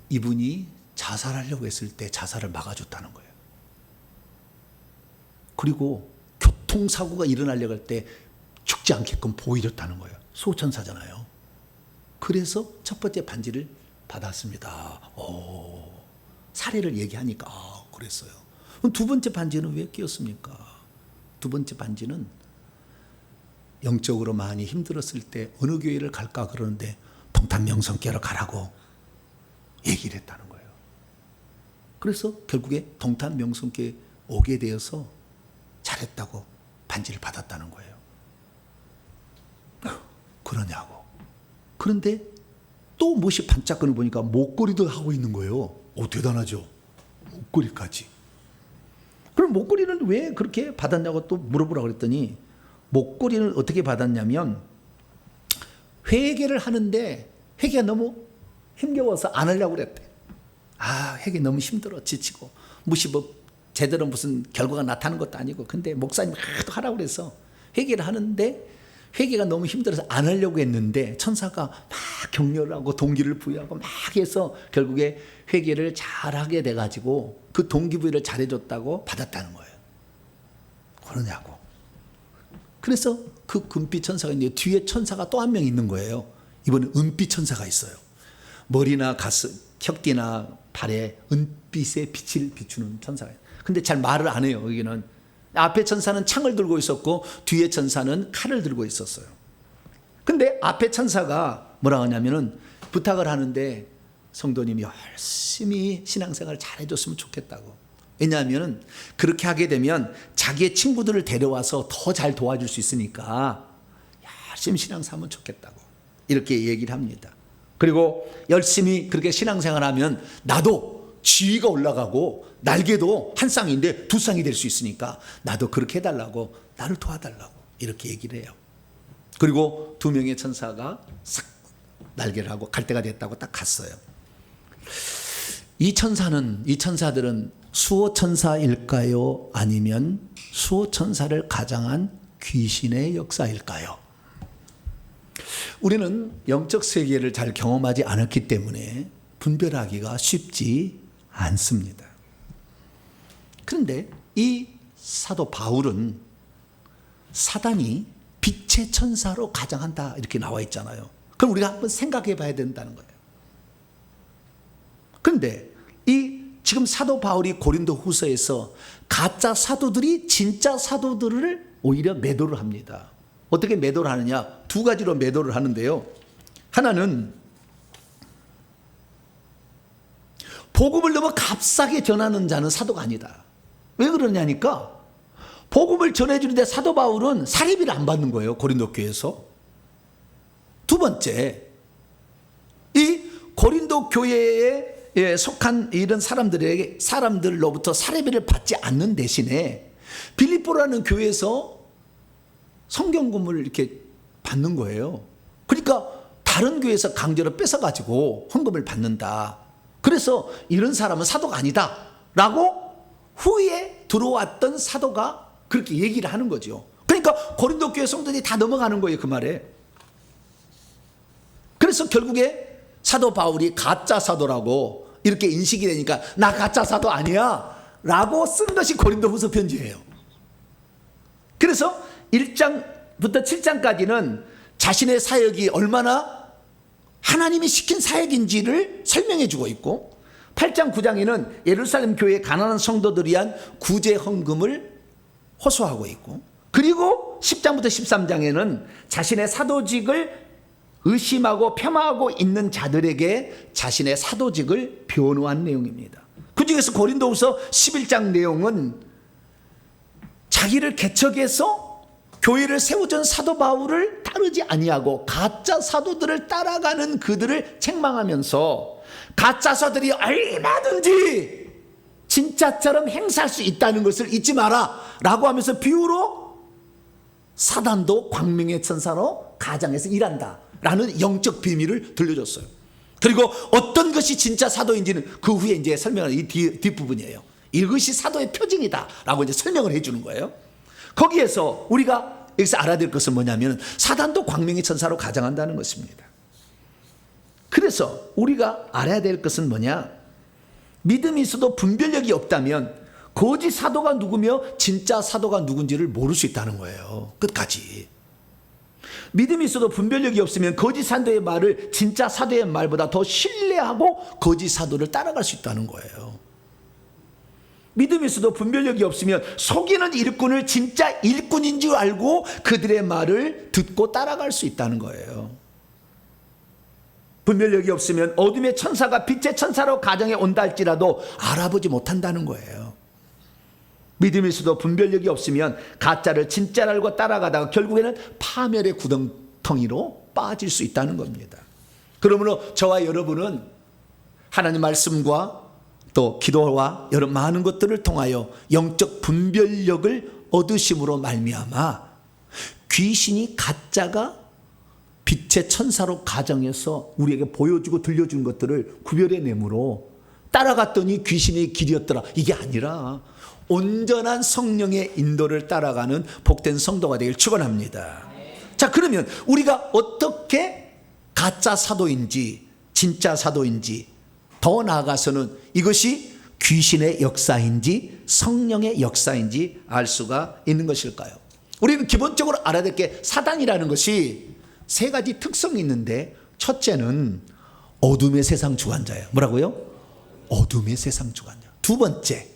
이분이 자살하려고 했을 때 자살을 막아줬다는 거예요. 그리고 교통사고가 일어나려고 할 때 죽지 않게끔 보호해줬다는 거예요. 수호천사잖아요. 그래서 첫 번째 반지를 받았습니다. 사례를 얘기하니까 그랬어요. 그럼 두 번째 반지는 왜 끼웠습니까? 두 번째 반지는 영적으로 많이 힘들었을 때 어느 교회를 갈까 그러는데 동탄명성교회로 가라고 얘기를 했다는 거예요. 그래서 결국에 동탄명성교회 오게 되어서 잘했다고 반지를 받았다는 거예요. 그러냐고. 그런데 또 무엇이 반짝거리는 보니까 목걸이도 하고 있는 거예요. 대단하죠. 목걸이까지. 그럼 목걸이는 왜 그렇게 받았냐고 또 물어보라고 그랬더니 목걸이는 어떻게 받았냐면 회개를 하는데 회개가 너무 힘겨워서 안 하려고 그랬대. 회개 너무 힘들어 지치고 제대로 무슨 결과가 나타나는 것도 아니고 근데 목사님 하도 하라고 그래서 회개를 하는데 회개가 너무 힘들어서 안 하려고 했는데 천사가 막 격려를 하고 동기를 부여하고 막 해서 결국에 회개를 잘하게 돼가지고 그 동기부여를 잘해줬다고 받았다는 거예요. 그러냐고. 그래서 그 금빛 천사가 있는데 뒤에 천사가 또 한 명 있는 거예요. 이번엔 은빛 천사가 있어요. 머리나 가슴, 혁띠나 발에 은빛의 빛을 비추는 천사가 있어요. 근데 잘 말을 안 해요. 여기는 앞에 천사는 창을 들고 있었고 뒤에 천사는 칼을 들고 있었어요. 근데 앞에 천사가 뭐라 하냐면은 부탁을 하는데 성도님이 열심히 신앙생활을 잘 해줬으면 좋겠다고. 왜냐하면 그렇게 하게 되면 자기의 친구들을 데려와서 더 잘 도와줄 수 있으니까 열심히 신앙생활하면 좋겠다고 이렇게 얘기를 합니다. 그리고 열심히 그렇게 신앙생활하면 나도 지위가 올라가고 날개도 한 쌍인데 두 쌍이 될 수 있으니까 나도 그렇게 해달라고 나를 도와달라고 이렇게 얘기를 해요. 그리고 2명의 천사가 싹 날개를 하고 갈 때가 됐다고 딱 갔어요. 이 천사들은 수호천사일까요? 아니면 수호천사를 가장한 귀신의 역사일까요? 우리는 영적 세계를 잘 경험하지 않았기 때문에 분별하기가 쉽지 않습니다. 그런데 이 사도 바울은 사단이 빛의 천사로 가장한다 이렇게 나와 있잖아요. 그럼 우리가 한번 생각해 봐야 된다는 거예요. 그런데 이 지금 사도 바울이 고린도 후서에서 가짜 사도들이 진짜 사도들을 오히려 매도를 합니다. 어떻게 매도를 하느냐? 2가지로 매도를 하는데요. 하나는 복음을 너무 값싸게 전하는 자는 사도가 아니다. 왜 그러냐니까 복음을 전해주는데 사도 바울은 사례비를 안 받는 거예요. 고린도 교회에서. 두 번째, 이 고린도 교회에 속한 이런 사람들로부터 사례비를 받지 않는 대신에 빌립보라는 교회에서 성경금을 이렇게 받는 거예요. 그러니까 다른 교회에서 강제로 뺏어가지고 헌금을 받는다. 그래서 이런 사람은 사도가 아니다 라고 후에 들어왔던 사도가 그렇게 얘기를 하는 거죠. 그러니까 고린도 교회 성도들이 다 넘어가는 거예요, 그 말에. 그래서 결국에 사도 바울이 가짜 사도라고 이렇게 인식이 되니까 나 가짜 사도 아니야 라고 쓴 것이 고린도 후서 편지예요. 그래서 1장부터 7장까지는 자신의 사역이 얼마나 하나님이 시킨 사역인지를 설명해 주고 있고, 8장 9장에는 예루살렘 교회의 가난한 성도들을 위한 구제 헌금을 호소하고 있고, 그리고 10장부터 13장에는 자신의 사도직을 의심하고 폄하하고 있는 자들에게 자신의 사도직을 변호한 내용입니다. 그 중에서 고린도후서 11장 내용은 자기를 개척해서 교회를 세워준 사도 바울을 따르지 아니하고 가짜 사도들을 따라가는 그들을 책망하면서 가짜 사도들이 얼마든지 진짜처럼 행사할 수 있다는 것을 잊지 마라 라고 하면서 비유로 사단도 광명의 천사로 가장에서 일한다 라는 영적 비밀을 들려줬어요. 그리고 어떤 것이 진짜 사도인지는 그 후에 이제 설명하는 이 뒷부분이에요. 이것이 사도의 표징이다 라고 이제 설명을 해주는 거예요. 거기에서 우리가 여기서 알아야 될 것은 뭐냐면 사단도 광명의 천사로 가장한다는 것입니다. 그래서 우리가 알아야 될 것은 뭐냐, 믿음이 있어도 분별력이 없다면 거짓 사도가 누구며 진짜 사도가 누군지를 모를 수 있다는 거예요. 끝까지. 믿음이 있어도 분별력이 없으면 거짓 사도의 말을 진짜 사도의 말보다 더 신뢰하고 거짓 사도를 따라갈 수 있다는 거예요. 믿음이 있어도 분별력이 없으면 속이는 일꾼을 진짜 일꾼인 줄 알고 그들의 말을 듣고 따라갈 수 있다는 거예요. 분별력이 없으면 어둠의 천사가 빛의 천사로 가정에 온다 할지라도 알아보지 못한다는 거예요. 믿음이 있어도 분별력이 없으면 가짜를 진짜를 알고 따라가다가 결국에는 파멸의 구덩텅이로 빠질 수 있다는 겁니다. 그러므로 저와 여러분은 하나님 말씀과 또 기도와 여러 많은 것들을 통하여 영적 분별력을 얻으심으로 말미암아 귀신이 가짜가 빛의 천사로 가정해서 우리에게 보여주고 들려준 것들을 구별해내므로 따라갔더니 귀신의 길이었더라, 이게 아니라 온전한 성령의 인도를 따라가는 복된 성도가 되길 축원합니다. 자, 그러면 우리가 어떻게 가짜 사도인지 진짜 사도인지, 더 나아가서는 이것이 귀신의 역사인지 성령의 역사인지 알 수가 있는 것일까요? 우리는 기본적으로 알아야 될 게 사단이라는 것이 세 가지 특성이 있는데, 첫째는 어둠의 세상 주관자예요. 뭐라고요? 어둠의 세상 주관자. 두 번째,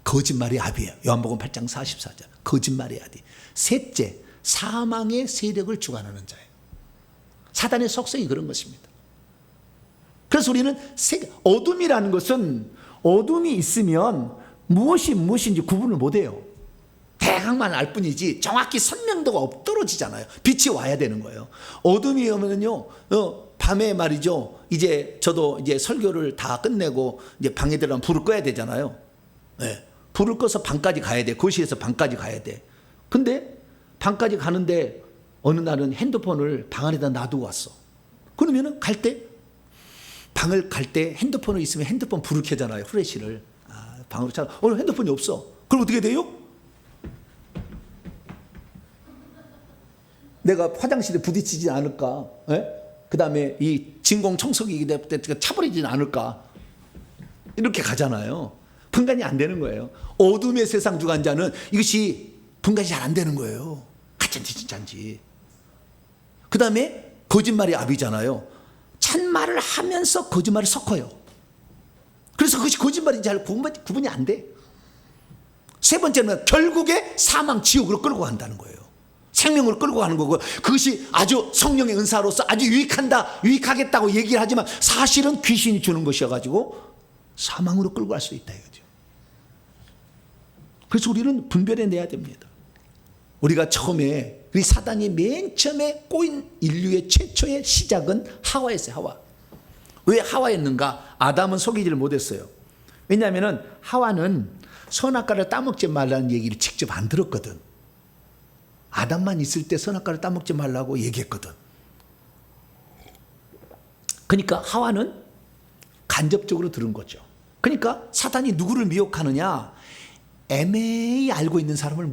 거짓말의 아비예요. 요한복음 8장 44절. 거짓말의 아비. 셋째, 사망의 세력을 주관하는 자예요. 사단의 속성이 그런 것입니다. 그래서 우리는 어둠이라는 것은 어둠이 있으면 무엇이 무엇인지 구분을 못해요. 대강만 알 뿐이지 정확히 선명도가 떨어지잖아요. 빛이 와야 되는 거예요. 어둠이 오면요, 밤에 말이죠. 이제 저도 이제 설교를 다 끝내고 이제 방에 들어가면 불을 꺼야 되잖아요. 네. 불을 꺼서 방까지 가야 돼. 거실에서 방까지 가야 돼. 근데 방까지 가는데 어느 날은 핸드폰을 방 안에다 놔두고 왔어. 그러면은 방을 갈 때 핸드폰을 있으면 핸드폰 불을 켜잖아요. 후레쉬를. 방으로 찾아. 오늘 핸드폰이 없어. 그럼 어떻게 돼요? 내가 화장실에 부딪히지 않을까? 그 다음에 이 진공 청소기 때 차버리지 않을까? 이렇게 가잖아요. 분간이 안 되는 거예요. 어둠의 세상 주관자는 이것이 분간이 잘 안 되는 거예요. 가짜인지 진짜인지. 그 다음에 거짓말이 아비잖아요. 참말을 하면서 거짓말을 섞어요. 그래서 그것이 거짓말인지 잘 구분이 안 돼. 세 번째는 결국에 사망 지옥으로 끌고 간다는 거예요. 생명을 끌고 가는 거고, 그것이 아주 성령의 은사로서 아주 유익하겠다고 얘기를 하지만 사실은 귀신이 주는 것이어가지고 사망으로 끌고 갈 수 있다 이거죠. 그래서 우리는 분별해내야 됩니다. 우리가 처음에 우리 사단이 맨 처음에 꼬인 인류의 최초의 시작은 하와였어요. 하와. 왜 하와였는가? 아담은 속이지를 못했어요. 왜냐하면 하와는 선악과를 따먹지 말라는 얘기를 직접 안 들었거든. 아담만 있을 때 선악과를 따먹지 말라고 얘기했거든. 그러니까 하와는 간접적으로 들은 거죠. 그러니까 사탄이 누구를 미혹하느냐? 애매히 알고 있는 사람을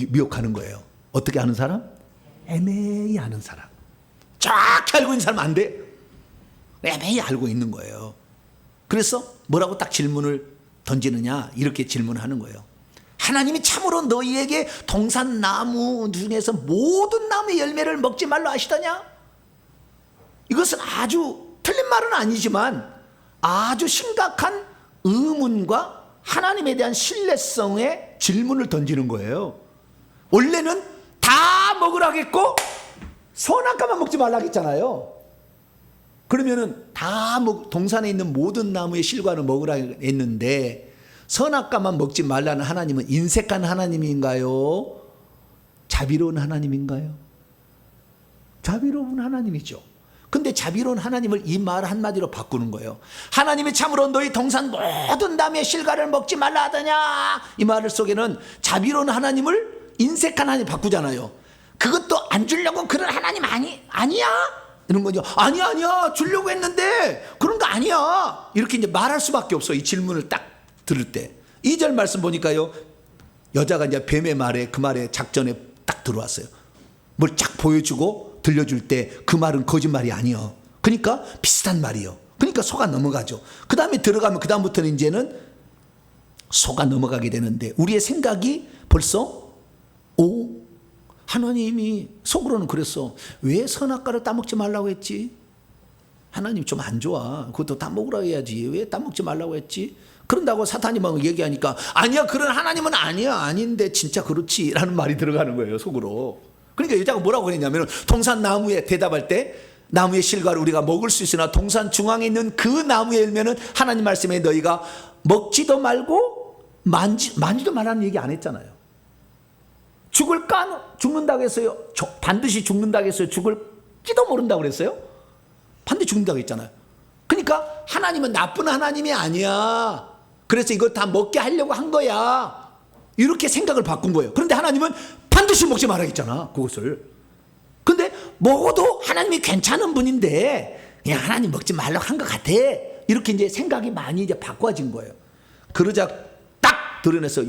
미혹하는 거예요. 어떻게 아는 사람? 애매히 아는 사람. 정확히 알고 있는 사람 안 돼. 애매히 알고 있는 거예요. 그래서 뭐라고 딱 질문을 던지느냐? 이렇게 질문하는 거예요. 하나님이 참으로 너희에게 동산나무 중에서 모든 나무의 열매를 먹지 말라 하시더냐? 이것은 아주 틀린 말은 아니지만 아주 심각한 의문과 하나님에 대한 신뢰성의 질문을 던지는 거예요. 원래는 다 먹으라겠고 선악과만 먹지 말라겠잖아요. 그러면은 동산에 있는 모든 나무의 실과를 먹으라 했는데 선악과만 먹지 말라는 하나님은 인색한 하나님인가요? 자비로운 하나님인가요? 자비로운 하나님이죠. 근데 자비로운 하나님을 이 말 한마디로 바꾸는 거예요. 하나님이 참으로 너희 동산 모든 나무의 실과를 먹지 말라 하더냐? 이 말 속에는 자비로운 하나님을 인색한 하나님 바꾸잖아요. 그것도 안 주려고 그런 하나님 아니야? 이런 거죠. 아니야 주려고 했는데 그런 거 아니야. 이렇게 이제 말할 수밖에 없어. 이 질문을 딱 들을 때 2절 말씀 보니까요, 여자가 이제 뱀의 말에 그 말에 작전에 딱 들어왔어요. 뭘 쫙 보여주고 들려줄 때 그 말은 거짓말이 아니요. 그러니까 비슷한 말이요. 그러니까 속아 넘어가죠. 그 다음에 들어가면 그 다음부터는 이제는 속아 넘어가게 되는데 우리의 생각이 벌써 하나님이 속으로는 그랬어. 왜 선악과를 따먹지 말라고 했지? 하나님 좀 안 좋아. 그것도 따먹으라고 해야지. 왜 따먹지 말라고 했지? 그런다고 사탄이 막 얘기하니까 아니야 그런 하나님은 아닌데 진짜 그렇지 라는 말이 들어가는 거예요, 속으로. 그러니까 여자가 뭐라고 그랬냐면 동산 나무에 대답할 때 나무의 실과를 우리가 먹을 수 있으나 동산 중앙에 있는 그 나무의 열매는 하나님 말씀에 너희가 먹지도 말고 만지도 말라는 얘기 안 했잖아요. 죽는다고 했어요? 반드시 죽는다고 했어요? 죽을지도 모른다고 그랬어요? 반드시 죽는다고 했잖아요. 그러니까 하나님은 나쁜 하나님이 아니야. 그래서 이걸 다 먹게 하려고 한 거야. 이렇게 생각을 바꾼 거예요. 그런데 하나님은 반드시 먹지 말라 했잖아, 그것을. 근데 먹어도 하나님이 괜찮은 분인데 그냥 하나님 먹지 말라고 한 것 같아. 이렇게 이제 생각이 많이 이제 바꿔진 거예요. 그러자 딱 드러내서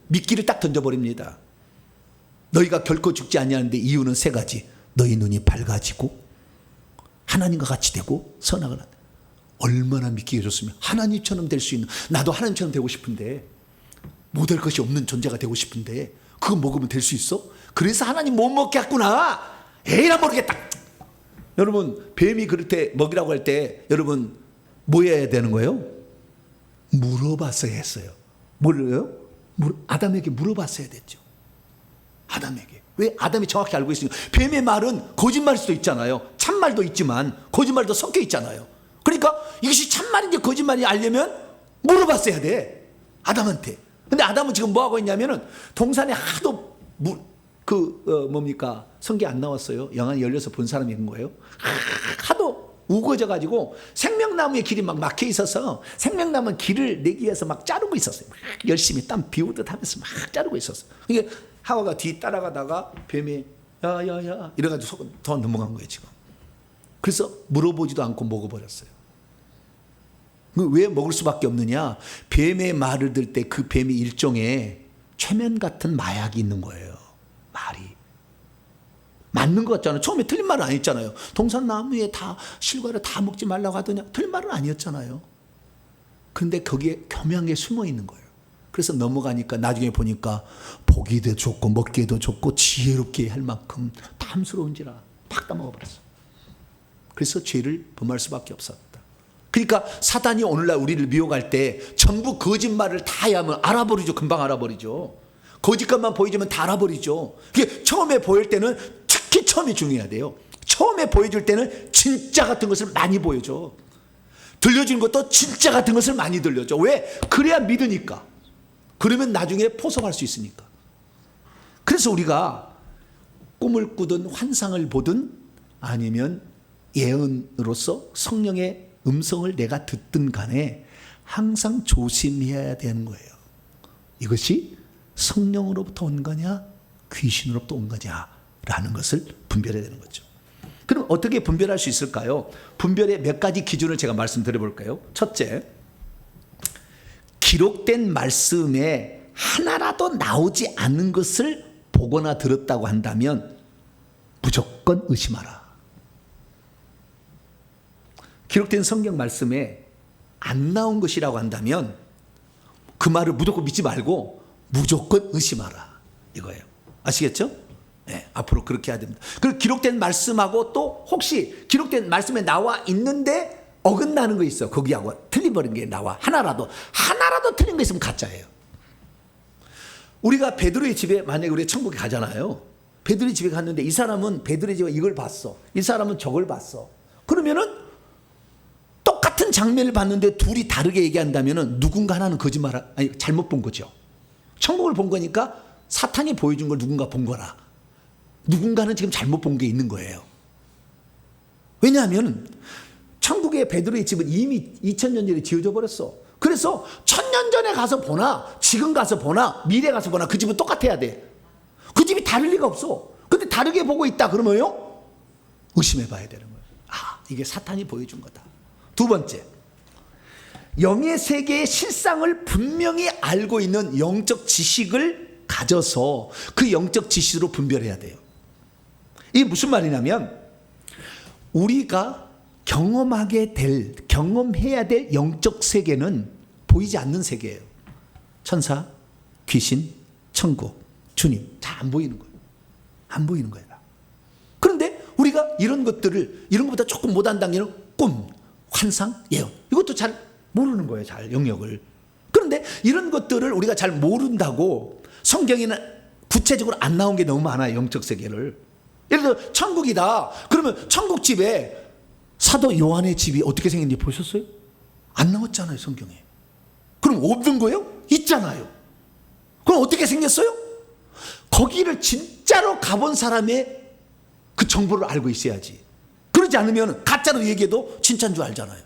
미끼를 딱 던져버립니다. 너희가 결코 죽지 아니하는데 이유는 세 가지. 너희 눈이 밝아지고 하나님과 같이 되고 선악을 한다. 얼마나 믿기가 좋으면 하나님처럼 될 수 있는, 나도 하나님처럼 되고 싶은데 못할 것이 없는 존재가 되고 싶은데 그거 먹으면 될 수 있어? 그래서 하나님 못 먹게 했구나. 에이나 모르겠다. 여러분 뱀이 그렇게 먹이라고 할 때 여러분 뭐 해야 되는 거예요? 물어봤어야 했어요. 뭐를요? 아담에게 물어봤어야 됐죠. 아담에게. 왜? 아담이 정확히 알고 있으니까. 뱀의 말은 거짓말일 수도 있잖아요. 참말도 있지만 거짓말도 섞여 있잖아요. 그러니까 이것이 참말인지 거짓말인지 알려면 물어봤어야 돼, 아담한테. 근데 아담은 지금 뭐하고 있냐면은 동산에 하도 성경 안 나왔어요. 영안이 열려서 본 사람이 있는 거예요. 하도 우거져가지고 생명나무의 길이 막 막혀 있어서 생명나무 길을 내기 위해서 막 자르고 있었어요. 막 열심히 땀 비우듯 하면서 막 자르고 있었어요. 그러니까 하와가 뒤 따라가다가 뱀이 야야야 이래가지고 더 넘어간 거예요 지금. 그래서 물어보지도 않고 먹어버렸어요. 왜 먹을 수밖에 없느냐? 뱀의 말을 들 때 그 뱀이 일종의 최면 같은 마약이 있는 거예요. 말이 맞는 것 같잖아요. 처음에 틀린 말은 아니었잖아요. 동산나무에 다 실과를 다 먹지 말라고 하더냐? 틀린 말은 아니었잖아요. 근데 거기에 교묘한 게 숨어 있는 거예요. 그래서 넘어가니까 나중에 보니까 보기도 좋고 먹기도 좋고 지혜롭게 할 만큼 탐스러운지라 팍 따먹어버렸어. 그래서 죄를 범할 수밖에 없었다. 그러니까 사단이 오늘날 우리를 미혹할 때 전부 거짓말을 다 하면 알아버리죠. 금방 알아버리죠. 거짓것만 보여주면 다 알아버리죠. 그게 처음에 보일 때는 특히 처음이 중요해야 돼요. 처음에 보여줄 때는 진짜 같은 것을 많이 보여줘. 들려주는 것도 진짜 같은 것을 많이 들려줘. 왜? 그래야 믿으니까. 그러면 나중에 포섭할 수 있으니까. 그래서 우리가 꿈을 꾸든 환상을 보든 아니면 예언으로서 성령의 음성을 내가 듣든 간에 항상 조심해야 되는 거예요. 이것이 성령으로부터 온 거냐 귀신으로부터 온 거냐 라는 것을 분별해야 되는 거죠. 그럼 어떻게 분별할 수 있을까요? 분별의 몇 가지 기준을 제가 말씀드려 볼까요? 첫째, 기록된 말씀에 하나라도 나오지 않은 것을 보거나 들었다고 한다면 무조건 의심하라. 기록된 성경 말씀에 안 나온 것이라고 한다면 그 말을 무조건 믿지 말고 무조건 의심하라, 이거예요. 아시겠죠? 네, 앞으로 그렇게 해야 됩니다. 그리고 기록된 말씀하고 또 혹시 기록된 말씀에 나와 있는데 어긋나는 거 있어. 거기하고 틀려버린 게 나와. 하나라도 틀린 거 있으면 가짜예요. 우리가 베드로의 집에 만약에 우리 천국에 가잖아요. 베드로의 집에 갔는데 이 사람은 베드로의 집에 이걸 봤어. 이 사람은 저걸 봤어. 그러면은 똑같은 장면을 봤는데 둘이 다르게 얘기한다면은 누군가 하나는 아니 잘못 본 거죠. 천국을 본 거니까 사탄이 보여준 걸 누군가 본 거라. 누군가는 지금 잘못 본 게 있는 거예요. 왜냐하면 천국의 베드로의 집은 이미 2000년 전에 지어져 버렸어. 그래서 1000년 전에 가서 보나 지금 가서 보나 미래 가서 보나 그 집은 똑같아야 돼. 그 집이 다를 리가 없어. 근데 다르게 보고 있다 그러면요, 의심해 봐야 되는 거예요. 아, 이게 사탄이 보여준 거다. 두 번째, 영의 세계의 실상을 분명히 알고 있는 영적 지식을 가져서 그 영적 지식으로 분별해야 돼요. 이게 무슨 말이냐면 우리가 경험해야 될 영적 세계는 보이지 않는 세계예요. 천사, 귀신, 천국, 주님 다 안 보이는 거예요. 안 보이는 거예요. 그런데 우리가 이런 것보다 조금 못한 단계는 꿈, 환상, 예언, 이것도 잘 모르는 거예요. 잘 영역을. 그런데 이런 것들을 우리가 잘 모른다고 성경에는 구체적으로 안 나온 게 너무 많아요. 영적 세계를. 예를 들어 천국이다 그러면 천국 집에 사도 요한의 집이 어떻게 생겼는지 보셨어요? 안 나왔잖아요, 성경에. 그럼 없는 거예요? 있잖아요. 그럼 어떻게 생겼어요? 거기를 진짜로 가본 사람의 그 정보를 알고 있어야지. 그러지 않으면 가짜로 얘기해도 진짜인 줄 알잖아요.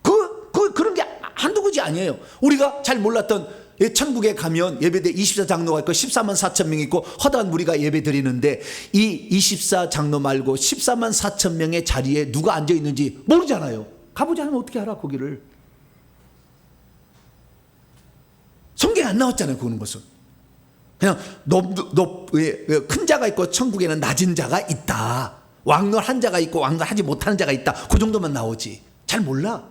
그런 게 한두 가지 아니에요. 우리가 잘 몰랐던 천국에 가면 예배대 24장로가 있고 14만 4천 명이 있고 허다한 무리가 예배 드리는데 이 24장로 말고 14만 4천 명의 자리에 누가 앉아 있는지 모르잖아요. 가보지 않으면 어떻게 알아, 거기를. 성경에 안 나왔잖아요, 그런 것은. 그냥 큰 자가 있고 천국에는 낮은 자가 있다. 왕노한 자가 있고 왕노하지 못하는 자가 있다. 그 정도만 나오지. 잘 몰라.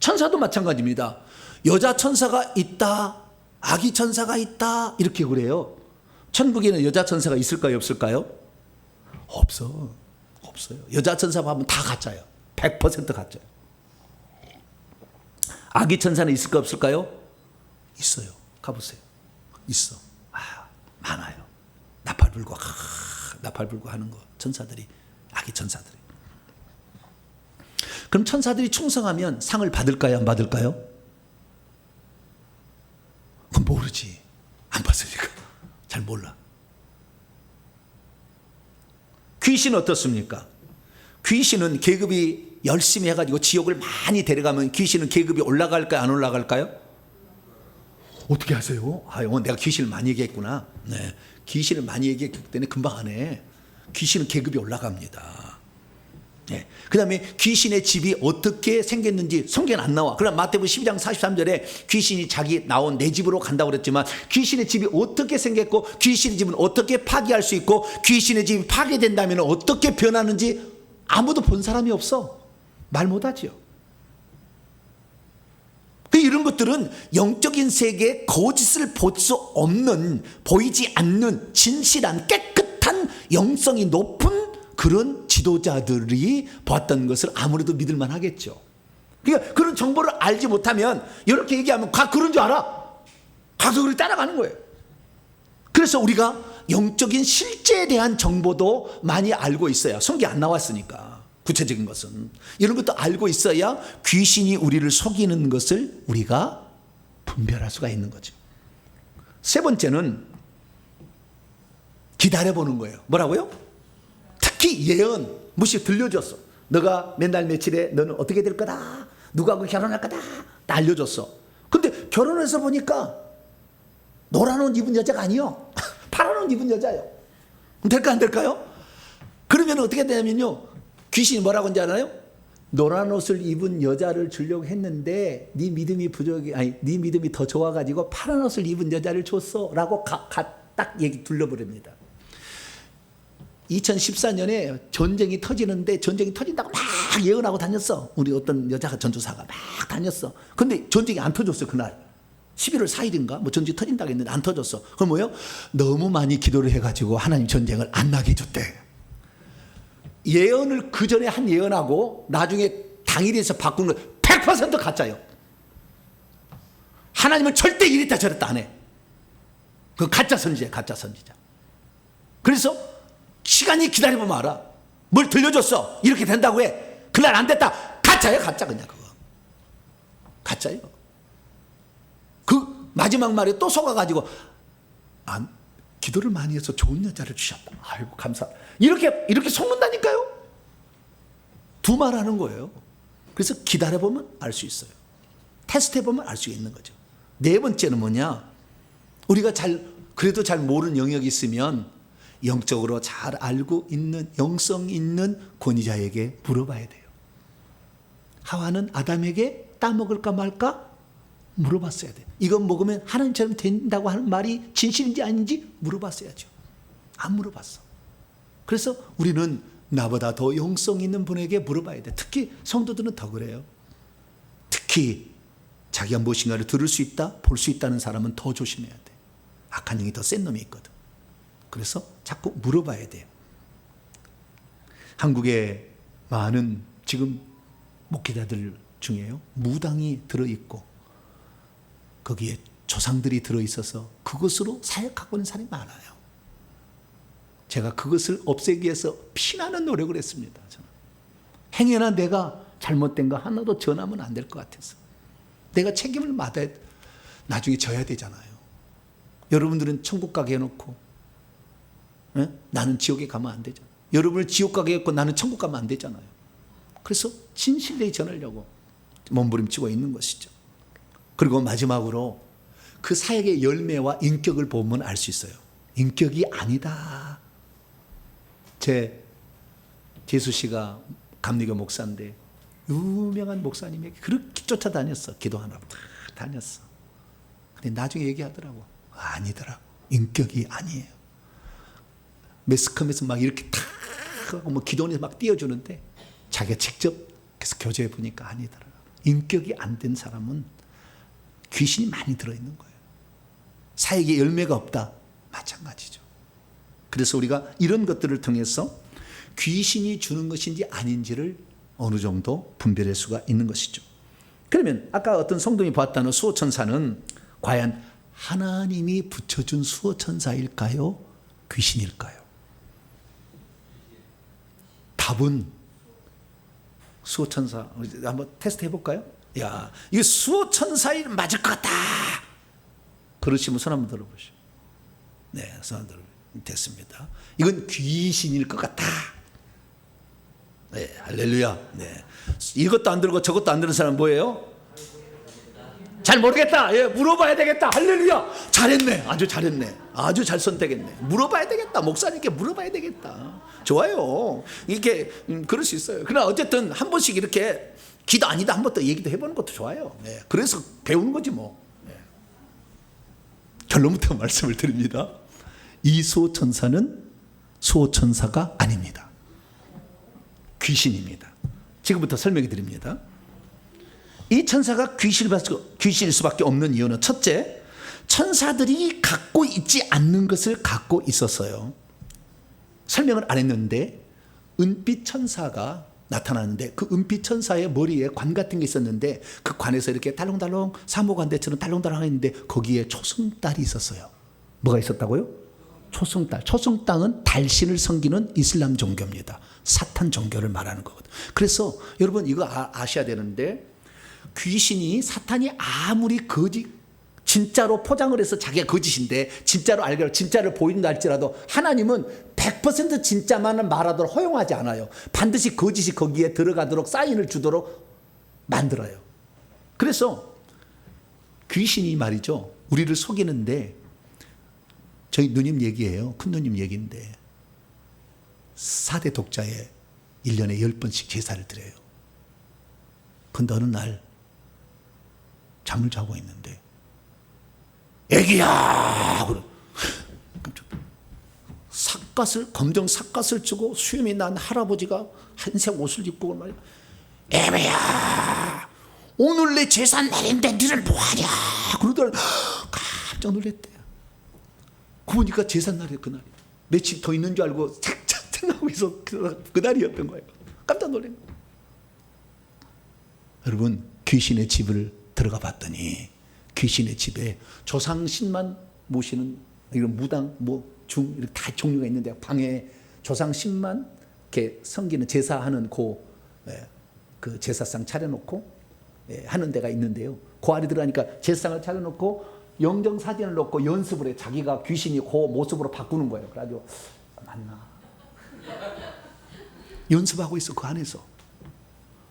천사도 마찬가지입니다. 여자 천사가 있다, 아기 천사가 있다, 이렇게 그래요. 천국에는 여자 천사가 있을까요, 없을까요? 없어요. 여자 천사 보면 다 가짜예요. 100% 가짜예요. 아기 천사는 있을까 없을까요? 있어요. 가보세요. 있어. 많아요. 나팔 불고 하는 거. 천사들이, 아기 천사들이. 그럼 천사들이 충성하면 상을 받을까요, 안 받을까요? 그건 모르지. 안 봤으니까. 잘 몰라. 귀신은 어떻습니까? 귀신은 계급이 열심히 해가지고 지옥을 많이 데려가면 귀신은 계급이 올라갈까요, 안 올라갈까요? 어떻게 하세요? 내가 귀신을 많이 얘기했구나. 네, 귀신을 많이 얘기했기 때문에 금방 안 해. 귀신은 계급이 올라갑니다. 네. 그 다음에 귀신의 집이 어떻게 생겼는지 성경은 안 나와. 그러나 마태복음 12장 43절에 귀신이 자기 나온 내 집으로 간다고 그랬지만 귀신의 집이 어떻게 생겼고 귀신의 집은 어떻게 파괴할 수 있고 귀신의 집이 파괴된다면 어떻게 변하는지 아무도 본 사람이 없어. 말 못하지요. 이런 것들은 영적인 세계에 거짓을 볼 수 없는, 보이지 않는 진실한 깨끗한 영성이 높은 그런 지도자들이 봤던 것을 아무래도 믿을만 하겠죠. 그러니까 그런 정보를 알지 못하면 이렇게 얘기하면 그런 줄 알아. 가서 그걸 따라가는 거예요. 그래서 우리가 영적인 실제에 대한 정보도 많이 알고 있어야, 성경에 안 나왔으니까 구체적인 것은 이런 것도 알고 있어야 귀신이 우리를 속이는 것을 우리가 분별할 수가 있는 거죠. 세 번째는 기다려보는 거예요. 뭐라고요? 특히 예언, 무시 들려줬어. 너가 맨날 며칠에 너는 어떻게 될 거다, 누구하고 결혼할 거다, 다 알려줬어. 근데 결혼해서 보니까 노란 옷 입은 여자가 아니요, 파란 옷 입은 여자예요. 될까 안 될까요? 그러면 어떻게 되냐면요, 귀신이 뭐라고 하는지 알아요? 노란 옷을 입은 여자를 주려고 했는데 네 믿음이 네 믿음이 더 좋아가지고 파란 옷을 입은 여자를 줬어라고 딱 얘기 둘러버립니다. 2014년에 전쟁이 터지는데 전쟁이 터진다고 막 예언하고 다녔어. 우리 어떤 여자가 전도사가 막 다녔어. 근데 전쟁이 안 터졌어. 그날 11월 4일인가 뭐 전쟁이 터진다고 했는데 안 터졌어. 그럼 뭐예요? 너무 많이 기도를 해가지고 하나님 전쟁을 안 나게 해줬대. 예언을 그 전에 한 예언하고 나중에 당일에서 바꾸는 거 100% 가짜예요. 하나님은 절대 이랬다 저랬다 안 해. 그 가짜 선지자야, 가짜 선지자. 그래서 시간이 기다려보면 알아. 뭘 들려줬어. 이렇게 된다고 해. 그날 안 됐다. 가짜예요, 가짜 그냥 그거. 가짜예요. 그 마지막 말에 또 속아가지고 기도를 많이 해서 좋은 여자를 주셨다. 아이고 감사. 이렇게 속는다니까요. 두 말 하는 거예요. 그래서 기다려보면 알 수 있어요. 테스트해보면 알 수 있는 거죠. 네 번째는 뭐냐? 우리가 그래도 잘 모르는 영역이 있으면 영적으로 잘 알고 있는 영성 있는 권위자에게 물어봐야 돼요. 하와는 아담에게 따먹을까 말까 물어봤어야 돼요. 이건 먹으면 하나님처럼 된다고 하는 말이 진실인지 아닌지 물어봤어야죠. 안 물어봤어. 그래서 우리는 나보다 더 영성 있는 분에게 물어봐야 돼. 특히 성도들은 더 그래요. 특히 자기가 무엇인가를 들을 수 있다, 볼 수 있다는 사람은 더 조심해야 돼. 악한 영이 더 센 놈이 있거든. 그래서 자꾸 물어봐야 돼요. 한국에 많은 지금 목회자들 중에요, 무당이 들어있고 거기에 조상들이 들어있어서 그것으로 사역하고 있는 사람이 많아요. 제가 그것을 없애기 위해서 피나는 노력을 했습니다. 저는. 행여나 내가 잘못된 거 하나도 전하면 안 될 것 같아서. 내가 책임을 나중에 져야 되잖아요. 여러분들은 천국 가게 해놓고 나는 지옥에 가면 안 되잖아요. 여러분을 지옥 가게 했고 나는 천국 가면 안 되잖아요. 그래서 진실되게 전하려고 몸부림치고 있는 것이죠. 그리고 마지막으로 그 사역의 열매와 인격을 보면 알 수 있어요. 인격이 아니다. 재수 씨가 감리교 목사인데 유명한 목사님에게 그렇게 쫓아다녔어. 기도하느라고 다녔어. 근데 나중에 얘기하더라고. 아니더라고. 인격이 아니에요. 매스컴에서 막 이렇게 탁 하고 뭐 기도원에서 막 띄워주는데 자기가 직접 그래서 교제해 보니까 아니더라고. 인격이 안 된 사람은 귀신이 많이 들어있는 거예요. 사역에 열매가 없다. 마찬가지죠. 그래서 우리가 이런 것들을 통해서 귀신이 주는 것인지 아닌지를 어느 정도 분별할 수가 있는 것이죠. 그러면 아까 어떤 성도님이 봤다는 수호천사는 과연 하나님이 붙여준 수호천사일까요? 귀신일까요? 답은 수호천사. 한번 테스트 해볼까요? 야, 이거 수호천사일 맞을 것 같다. 그러시면 손 한번 들어보시오. 네, 손 한번 들어보시오. 됐습니다. 이건 귀신일 것 같다. 네, 할렐루야. 네. 이것도 안 들고 저것도 안 들은 사람 뭐예요? 잘 모르겠다. 예, 물어봐야 되겠다. 할렐루야. 잘했네. 아주 잘했네. 아주 잘 선택했네. 물어봐야 되겠다. 목사님께 물어봐야 되겠다. 좋아요. 이렇게 그럴 수 있어요. 그러나 어쨌든 한 번씩 이렇게 기도 아니다 한 번 더 얘기도 해보는 것도 좋아요. 네. 그래서 배우는 거지 뭐. 네. 결론부터 말씀을 드립니다. 이 수호천사는 수호천사가 아닙니다. 귀신입니다. 지금부터 설명해 드립니다. 이 천사가 귀신일 수밖에 없는 이유는 첫째, 천사들이 갖고 있지 않는 것을 갖고 있었어요. 설명을 안 했는데 은빛 천사가 나타나는데 그 은빛 천사의 머리에 관 같은 게 있었는데 그 관에서 이렇게 달롱달롱 사모관대처럼 달롱달롱 했는데 거기에 초승달이 있었어요. 뭐가 있었다고요? 초승달. 초승달은 달신을 섬기는 이슬람 종교입니다. 사탄 종교를 말하는 거거든요. 그래서 여러분 이거 아셔야 되는데 귀신이 사탄이 아무리 진짜로 포장을 해서 자기가 거짓인데 진짜로 알게 진짜를 보인다 할지라도 하나님은 100% 진짜만을 말하도록 허용하지 않아요. 반드시 거짓이 거기에 들어가도록 사인을 주도록 만들어요. 그래서 귀신이 말이죠, 우리를 속이는데 저희 누님 얘기예요. 큰 누님 얘기인데 4대 독자에 1년에 10번씩 제사를 드려요. 근데 어느 날 잠을 자고 있는데 애기야! 그래. 삿갓을, 검정 삿갓을 주고 수염이 난 할아버지가 흰색 옷을 입고 말이야. 애매야, 오늘 내 제사 날인데 너는 뭐하냐? 그러더니 깜짝 놀랐대. 그 보니까 제사 날이야. 그날이 며칠 더 있는 줄 알고 생각하고 있어. 그날이었던 거예요. 깜짝 놀란 거예요. 여러분, 귀신의 집을 들어가 봤더니 귀신의 집에 조상신만 모시는 이런 무당, 중 이렇게 다 종류가 있는데, 방에 조상신만 이렇게 섬기는 제사하는 그 제사상 차려놓고 하는 데가 있는데요. 그 안에 들어가니까 제사상을 차려놓고 영정 사진을 놓고 연습을 해. 자기가 귀신이 그 모습으로 바꾸는 거예요. 그래가지고 맞나? 연습하고 있어, 그 안에서.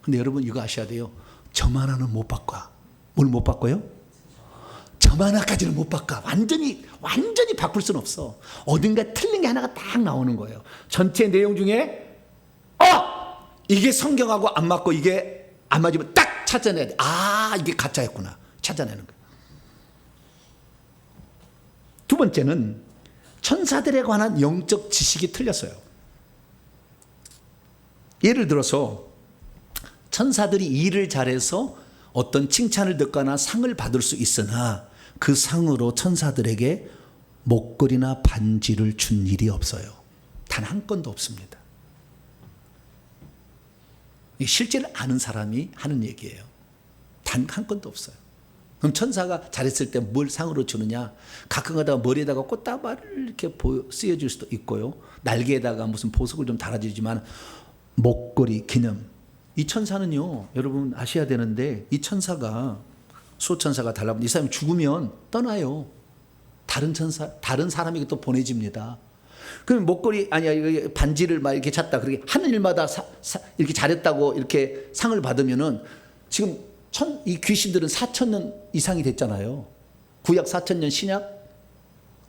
근데 여러분 이거 아셔야 돼요. 점 하나는 못 바꿔. 뭘 못 바꿔요? 점 하나까지는 못 바꿔. 완전히 바꿀 수는 없어. 어딘가 틀린 게 하나가 딱 나오는 거예요. 전체 내용 중에 이게 성경하고 안 맞고 이게 안 맞으면 딱 찾아내야 돼. 이게 가짜였구나. 찾아내는 거예요. 두 번째는 천사들에 관한 영적 지식이 틀렸어요. 예를 들어서 천사들이 일을 잘해서 어떤 칭찬을 듣거나 상을 받을 수 있으나 그 상으로 천사들에게 목걸이나 반지를 준 일이 없어요. 단 한 건도 없습니다. 실제를 아는 사람이 하는 얘기예요. 단 한 건도 없어요. 그럼 천사가 잘했을 때 뭘 상으로 주느냐? 가끔 가다가 머리에다가 꽃다발을 이렇게 쓰여줄 수도 있고요. 날개에다가 무슨 보석을 좀 달아주지만 목걸이, 기념. 이 천사는요, 여러분 아셔야 되는데, 이 천사가, 수호천사가 달라붙는 이 사람이 죽으면 떠나요. 다른 사람에게 또 보내집니다. 그럼 목걸이, 반지를 막 이렇게 찾다. 그렇게 하는 일마다 이렇게 잘했다고 이렇게 상을 받으면은 지금 이 귀신들은 4,000년 이상이 됐잖아요. 구약 4,000년, 신약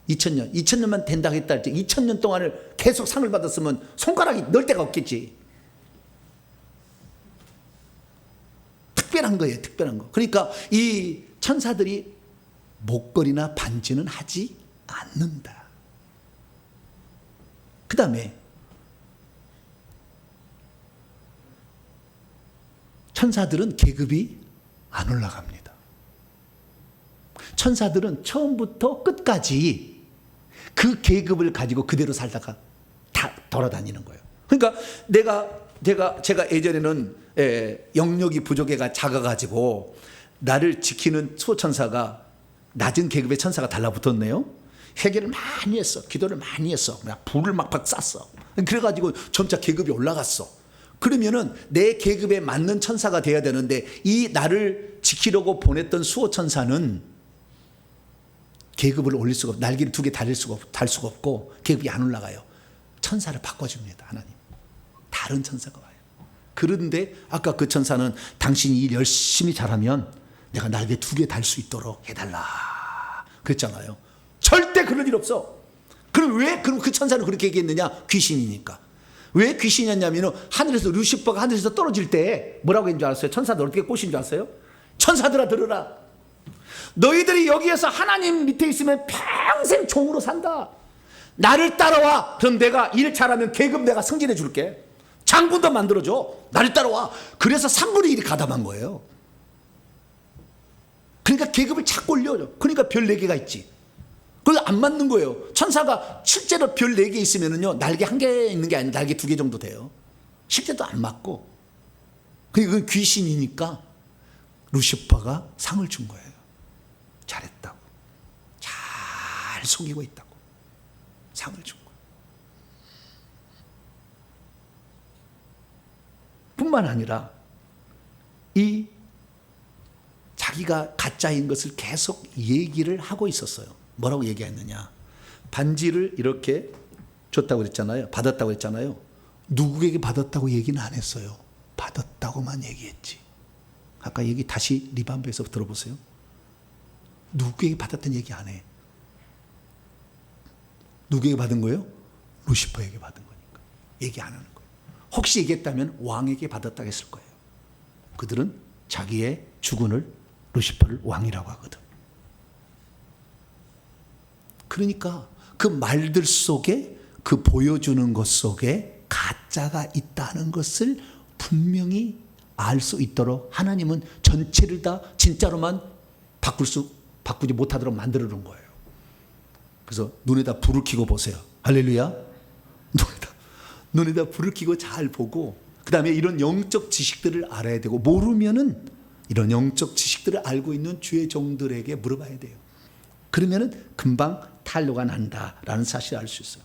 2,000년. 2,000년만 된다고 했다 할 때 2,000년 동안을 계속 상을 받았으면 손가락이 넣을 데가 없겠지. 특별한 거예요, 특별한 거. 그러니까 이 천사들이 목걸이나 반지는 하지 않는다. 그 다음에 천사들은 계급이 안 올라갑니다. 천사들은 처음부터 끝까지 그 계급을 가지고 그대로 살다가 다 돌아다니는 거예요. 그러니까 제가 예전에는 영역이 부족해가 작아가지고 나를 지키는 수호천사가 낮은 계급의 천사가 달라붙었네요. 회개를 많이 했어. 기도를 많이 했어. 그냥 불을 막팍 쐈어. 그래가지고 점차 계급이 올라갔어. 그러면은 내 계급에 맞는 천사가 돼야 되는데, 이 나를 지키려고 보냈던 수호천사는 계급을 올릴 수가 없고, 날개를 2개 달 수가 없고, 계급이 안 올라가요. 천사를 바꿔줍니다, 하나님. 다른 천사가 와요. 그런데 아까 그 천사는 당신이 일 열심히 잘하면 내가 날개 2개 달 수 있도록 해달라 그랬잖아요. 절대 그럴 일 없어. 그럼 그 천사는 그렇게 얘기했느냐? 귀신이니까. 왜 귀신이었냐면, 하늘에서 루시퍼가 하늘에서 떨어질 때 뭐라고 했는 줄 알았어요? 천사들 어떻게 꼬신 줄 알았어요? 천사들아 들으라. 너희들이 여기에서 하나님 밑에 있으면 평생 종으로 산다. 나를 따라와. 그럼 내가 일 잘하면 계급 내가 승진해 줄게. 장군도 만들어줘. 나를 따라와. 그래서 3분의 1이 가담한 거예요. 그러니까 계급을 자꾸 올려줘. 그러니까 별 4개가 있지. 그거 안 맞는 거예요. 천사가 실제로 별 4개 있으면은요, 날개 1개 있는 게 아니라 날개 2개 정도 돼요. 실제도 안 맞고. 그건 귀신이니까 루시퍼가 상을 준 거예요. 잘했다고. 잘 속이고 있다고. 상을 준 거예요. 뿐만 아니라 이 자기가 가짜인 것을 계속 얘기를 하고 있었어요. 뭐라고 얘기했느냐? 반지를 이렇게 줬다고 그랬잖아요. 받았다고 그랬잖아요. 누구에게 받았다고 얘기는 안 했어요. 받았다고만 얘기했지. 아까 얘기 다시 리반부에서 들어보세요. 누구에게 받았던 얘기 안 해. 누구에게 받은 거예요? 루시퍼에게 받은 거니까. 얘기 안 하는 거예요. 혹시 얘기했다면 왕에게 받았다고 했을 거예요. 그들은 자기의 주군을 루시퍼를 왕이라고 하거든. 그러니까 그 말들 속에 그 보여주는 것 속에 가짜가 있다는 것을 분명히 알 수 있도록 하나님은 전체를 다 진짜로만 바꾸지 못하도록 만들어 놓은 거예요. 그래서 눈에다 불을 켜고 보세요. 할렐루야. 눈에다 불을 켜고 잘 보고, 그 다음에 이런 영적 지식들을 알아야 되고, 모르면은 이런 영적 지식들을 알고 있는 주의 종들에게 물어봐야 돼요. 그러면은 금방 탄로가 난다라는 사실을 알 수 있어요.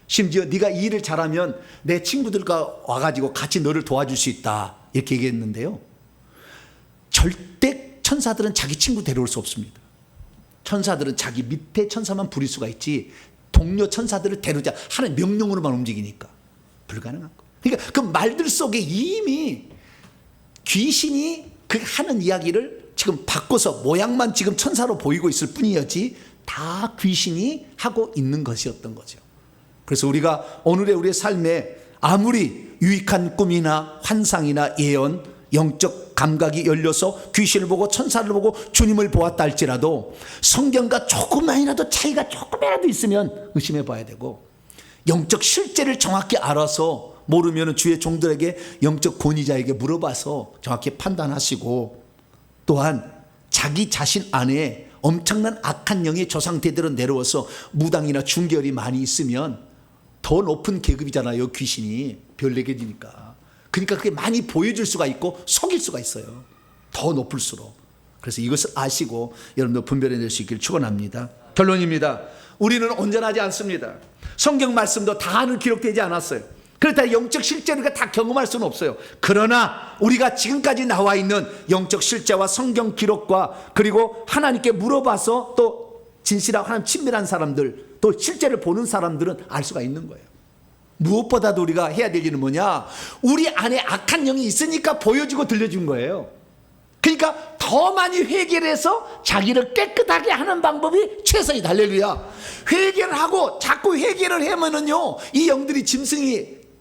심지어 네가 이 일을 잘하면 내 친구들과 와가지고 같이 너를 도와줄 수 있다, 이렇게 얘기했는데요. 절대 천사들은 자기 친구 데려올 수 없습니다. 천사들은 자기 밑에 천사만 부릴 수가 있지, 동료 천사들을 데려오자 하나님 명령으로만 움직이니까 불가능한 거예요. 그러니까 그 말들 속에 이미 귀신이 그 하는 이야기를 지금 바꿔서 모양만 지금 천사로 보이고 있을 뿐이었지, 다 귀신이 하고 있는 것이었던 거죠. 그래서 우리가 오늘의 우리의 삶에 아무리 유익한 꿈이나 환상이나 예언, 영적 감각이 열려서 귀신을 보고 천사를 보고 주님을 보았다 할지라도 성경과 조금만이라도 차이가 조금이라도 있으면 의심해 봐야 되고, 영적 실제를 정확히 알아서 모르면 주의 종들에게 영적 권위자에게 물어봐서 정확히 판단하시고, 또한 자기 자신 안에 엄청난 악한 영의 조상대대로 내려와서 무당이나 중계열이 많이 있으면 더 높은 계급이잖아요. 귀신이 별 4개지니까. 그러니까 그게 많이 보여줄 수가 있고 속일 수가 있어요. 더 높을수록. 그래서 이것을 아시고 여러분들 분별해낼 수 있기를 축원합니다. 결론입니다. 우리는 온전하지 않습니다. 성경 말씀도 다는 기록되지 않았어요. 그렇다 영적 실제를 다 경험할 수는 없어요. 그러나 우리가 지금까지 나와 있는 영적 실제와 성경 기록과 그리고 하나님께 물어봐서 또 진실하고 하나님 친밀한 사람들, 또 실제를 보는 사람들은 알 수가 있는 거예요. 무엇보다도 우리가 해야 될 일은 뭐냐? 우리 안에 악한 영이 있으니까 보여주고 들려준 거예요. 그러니까 더 많이 회개를 해서 자기를 깨끗하게 하는 방법이 최선이다. 할렐루야. 회개를 하고 자꾸 회개를 하면은요, 이 영들이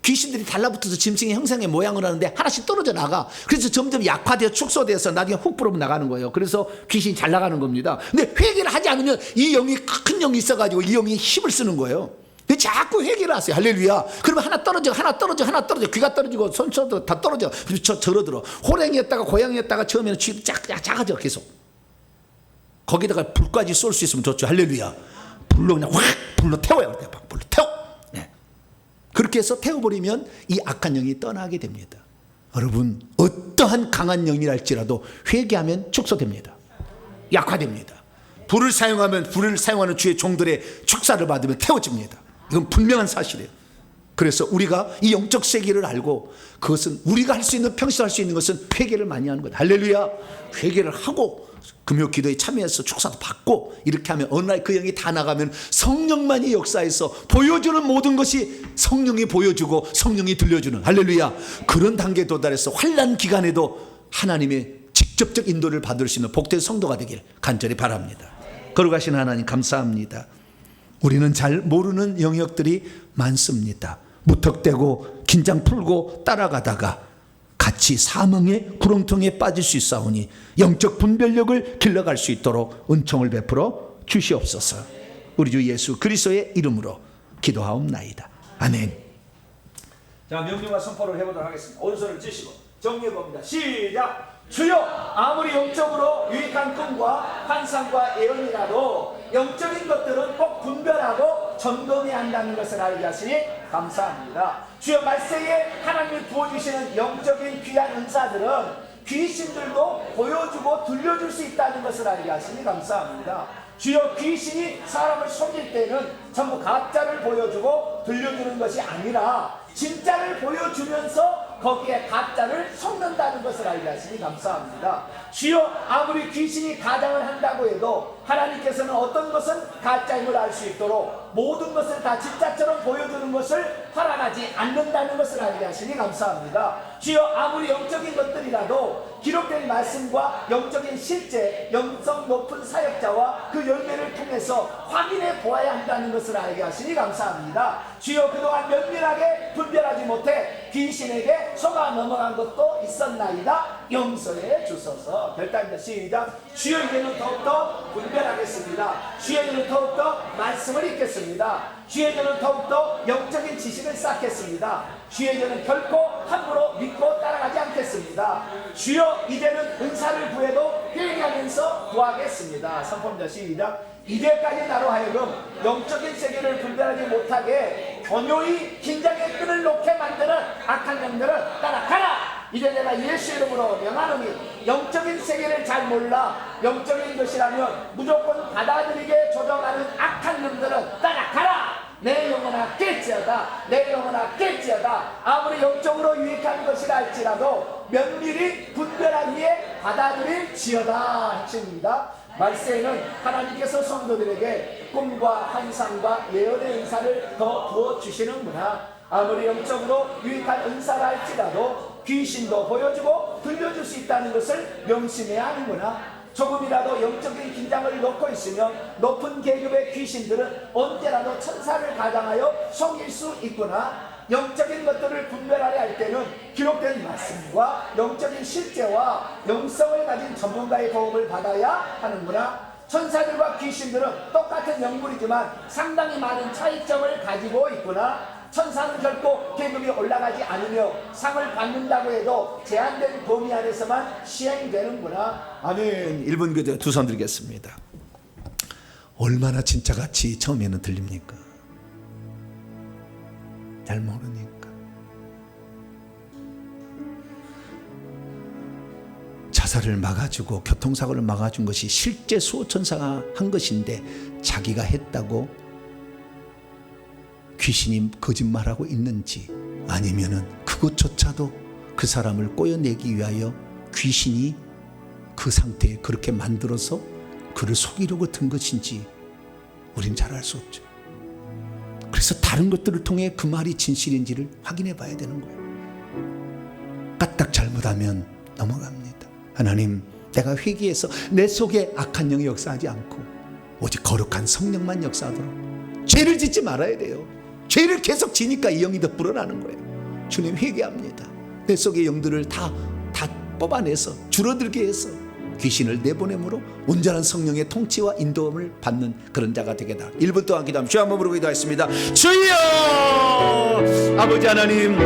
귀신들이 달라붙어서 짐승의 형상의 모양을 하는데 하나씩 떨어져 나가. 그래서 점점 약화되어 축소돼서 나중에 훅 불어 나가는 거예요. 그래서 귀신이 잘 나가는 겁니다. 근데 회개를 하지 않으면 이 영이 큰 영이 있어가지고 이 영이 힘을 쓰는 거예요. 근데 자꾸 회개를 하세요. 할렐루야. 그러면 하나 떨어져 귀가 떨어지고 손톱도 다 떨어져. 그래서 절어들어. 호랭이였다가 고양이였다가 처음에는 쥐도 작아져. 계속 거기다가 불까지 쏠 수 있으면 좋죠. 할렐루야. 불로 그냥 확 불로 태워요. 불로 태워. 네. 그렇게 해서 태워버리면 이 악한 영이 떠나게 됩니다. 여러분, 어떠한 강한 영이랄지라도 회개하면 축소됩니다. 약화됩니다. 불을 사용하면 불을 사용하는 주의 종들의 축사를 받으면 태워집니다. 이건 분명한 사실이에요. 그래서 우리가 이 영적 세계를 알고, 그것은 우리가 할 수 있는, 평소 할 수 있는 것은 회개를 많이 하는 거다. 할렐루야. 회개를 하고 금요 기도에 참여해서 축사도 받고, 이렇게 하면 어느 날 그 영이 다 나가면 성령만이 역사해서 보여주는 모든 것이 성령이 보여주고 성령이 들려주는, 할렐루야, 그런 단계에 도달해서 환난 기간에도 하나님의 직접적 인도를 받을 수 있는 복된 성도가 되길 간절히 바랍니다. 거룩하신 하나님 감사합니다. 우리는 잘 모르는 영역들이 많습니다. 무턱대고 긴장 풀고 따라가다가 같이 사망의 구렁텅이에 빠질 수 있사오니 영적 분별력을 길러갈 수 있도록 은총을 베풀어 주시옵소서. 우리 주 예수 그리스도의 이름으로 기도하옵나이다. 아멘. 자, 명령과 선포를 해보도록 하겠습니다. 오른손을 찌시고 정리해봅니다. 시작. 주여, 아무리 영적으로 유익한 꿈과 환상과 예언이라도 영적인 것들은 꼭 분별하고 점검해야 한다는 것을 알게 하시니 감사합니다. 주여, 말세에 하나님이 부어주시는 영적인 귀한 은사들은 귀신들도 보여주고 들려줄 수 있다는 것을 알게 하시니 감사합니다. 주여, 귀신이 사람을 속일 때는 전부 가짜를 보여주고 들려주는 것이 아니라 진짜를 보여주면서 거기에 가짜를 섞는다는 것을 알게 하시니 감사합니다. 주여, 아무리 귀신이 가장을 한다고 해도 하나님께서는 어떤 것은 가짜임을 알 수 있도록 모든 것을 다 진짜처럼 보여주는 것을 허락하지 않는다는 것을 알게 하시니 감사합니다. 주여, 아무리 영적인 것들이라도 기록된 말씀과 영적인 실제, 영성 높은 사역자와 그 열매를 통해서 확인해 보아야 한다는 것을 알게 하시니 감사합니다. 주여, 그동안 면밀하게 분별하지 못해 귀신에게 속아 넘어간 것도 있었나이다. 용서해 주소서. 결단자 시작. 주여, 이제는 더욱더 분별하겠습니다. 주여, 이제는 더욱더 말씀을 읽겠습니다. 주여, 이제는 더욱더 영적인 지식을 쌓겠습니다. 주여, 이제는 결코 함부로 믿고 따라가지 않겠습니다. 주여, 이제는 은사를 구해도 회개하면서 구하겠습니다. 선포입니다. 시작. 이제까지 나로 하여금 영적인 세계를 분별하지 못하게 교묘히 긴장의 끈을 놓게 만드는 악한 영들은 따라가라. 이제 내가 예수 이름으로 명하노니 영적인 세계를 잘 몰라 영적인 것이라면 무조건 받아들이게 조정하는 악한 영들은 따라가라. 내 영혼아 깰지어다. 내 영혼아 깰지어다. 아무리 영적으로 유익한 것이라 할지라도 면밀히 분별한 후에 받아들일지어다. 핵심입니다. 말세에는 하나님께서 성도들에게 꿈과 환상과 예언의 은사를 더 부어주시는구나. 아무리 영적으로 유익한 은사라 할지라도 귀신도 보여주고 들려줄 수 있다는 것을 명심해야 하는구나. 조금이라도 영적인 긴장을 놓고 있으면 높은 계급의 귀신들은 언제라도 천사를 가장하여 속일 수 있구나. 영적인 것들을 분별하려 할 때는 기록된 말씀과 영적인 실제와 영성을 가진 전문가의 도움을 받아야 하는구나. 천사들과 귀신들은 똑같은 영물이지만 상당히 많은 차이점을 가지고 있구나. 천사는 결코 계급이 올라가지 않으며 상을 받는다고 해도 제한된 범위 안에서만 시행되는구나. 아멘. 1분 교대 두 손 들겠습니다. 얼마나 진짜같이 처음에는 들립니까? 잘 모르니까. 자살을 막아주고 교통사고를 막아준 것이 실제 수호천사가 한 것인데 자기가 했다고 귀신이 거짓말하고 있는지, 아니면은 그것조차도 그 사람을 꼬여내기 위하여 귀신이 그 상태에 그렇게 만들어서 그를 속이려고 든 것인지 우린 잘 알 수 없죠. 그래서 다른 것들을 통해 그 말이 진실인지를 확인해 봐야 되는 거예요. 까딱 잘못하면 넘어갑니다. 하나님, 내가 회개해서 내 속에 악한 영이 역사하지 않고 오직 거룩한 성령만 역사하도록 죄를 짓지 말아야 돼요. 죄를 계속 지니까 이 영이 더 불어나는 거예요. 주님, 회개합니다. 내 속의 영들을 다 뽑아내서 줄어들게 해서 귀신을 내보내므로 온전한 성령의 통치와 인도함을 받는 그런 자가 되게 다. 1분 동안 기도하면 주여 한번 부르고 기도하겠습니다. 주여! 아버지 하나님,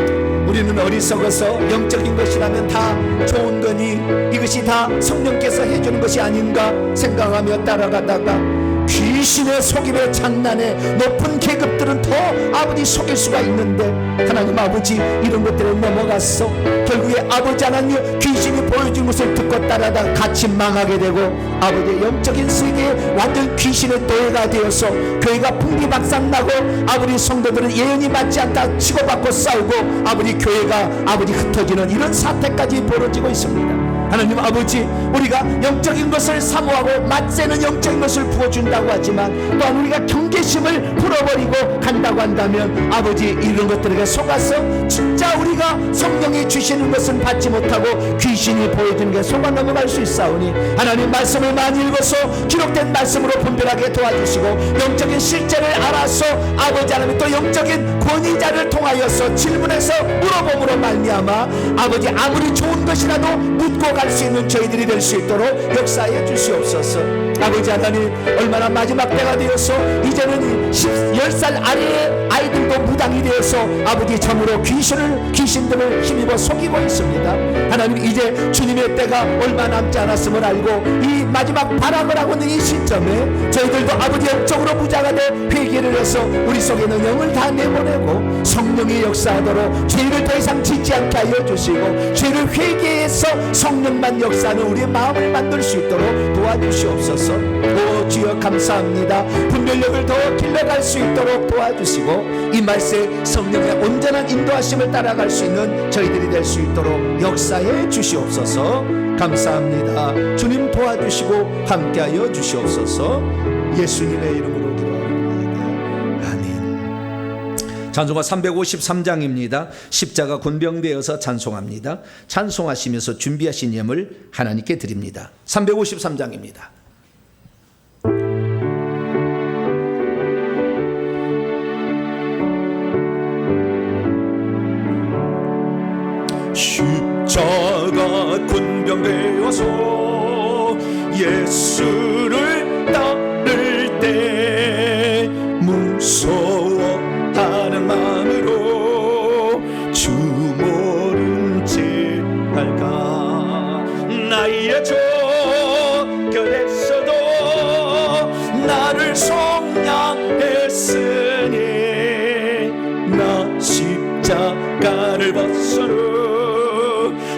우리는 어리석어서 영적인 것이라면 다 좋은 거니 이것이 다 성령께서 해주는 것이 아닌가 생각하며 따라가다가 귀신의 속임의 장난에 높은 계급들은 더 아버지 속일 수가 있는데, 하나님 아버지, 이런 것들을 넘어갔어 결국에 아버지 하나님 귀신이 보여준 것을 듣고 따라다가 같이 망하게 되고 아버지의 영적인 세계에 완전 귀신의 노예가 되어서 교회가 풍비박산나고 아버지 성도들은 예언이 맞지 않다 치고받고 싸우고 아버지 교회가 아버지 흩어지는 이런 사태까지 벌어지고 있습니다. 하나님 아버지, 우리가 영적인 것을 사모하고 맞세는 영적인 것을 부어준다고 하지만 또한 우리가 경계심을 풀어버리고 간다고 한다면 아버지, 이런 것들에게 속아서 진짜 우리가 성령이 주시는 것은 받지 못하고 귀신이 보여주는 게 속아 넘어갈 수 있사오니 하나님 말씀을 많이 읽어서 기록된 말씀으로 분별하게 도와주시고 영적인 실제를 알아서 아버지 하나님 또 영적인 권위자를 통하여서 질문해서 물어봄으로 말미암아 아버지 아무리 좋은 것이라도 묻고 갈 수 있는 저희들이 될 수 있도록 역사해 주시옵소서. 아버지 하나님, 얼마나 마지막 때가 되어서 이제는 10살 아래의 아이들도 무당이 되어서 아버지 참으로 귀신들을 힘입어 속이고 있습니다. 하나님, 이제 주님의 때가 얼마 남지 않았음을 알고 이 마지막 발악을 하고 있는 이 시점에 저희들도 아버지 영적으로 부자가 돼 회개를 해서 우리 속에 있는 영을 다 내보내고 성령이 역사하도록 죄를 더 이상 짓지 않게 하여 주시고 죄를 회개해서 성령만 역사하는 우리의 마음을 만들 수 있도록 도와주시옵소서. 주옵소서. 오 주여 감사합니다. 분별력을 더 길러갈 수 있도록 도와주시고 이 말세 성령의 온전한 인도하심을 따라갈 수 있는 저희들이 될 수 있도록 역사해 주시옵소서. 감사합니다. 주님 도와주시고 함께하여 주시옵소서. 예수님의 이름으로 기도합니다. 아멘. 찬송가 353장입니다. 십자가 군병되어서 찬송합니다. 찬송하시면서 준비하신 예물 하나님께 드립니다. 353장입니다. 십자가 군병되어서 예수를 따를 때 무서워하는 마음으로 주 모른 채 할까. 나의 주 곁에서도 나를 속량했으니 나 십자가를 벗어놓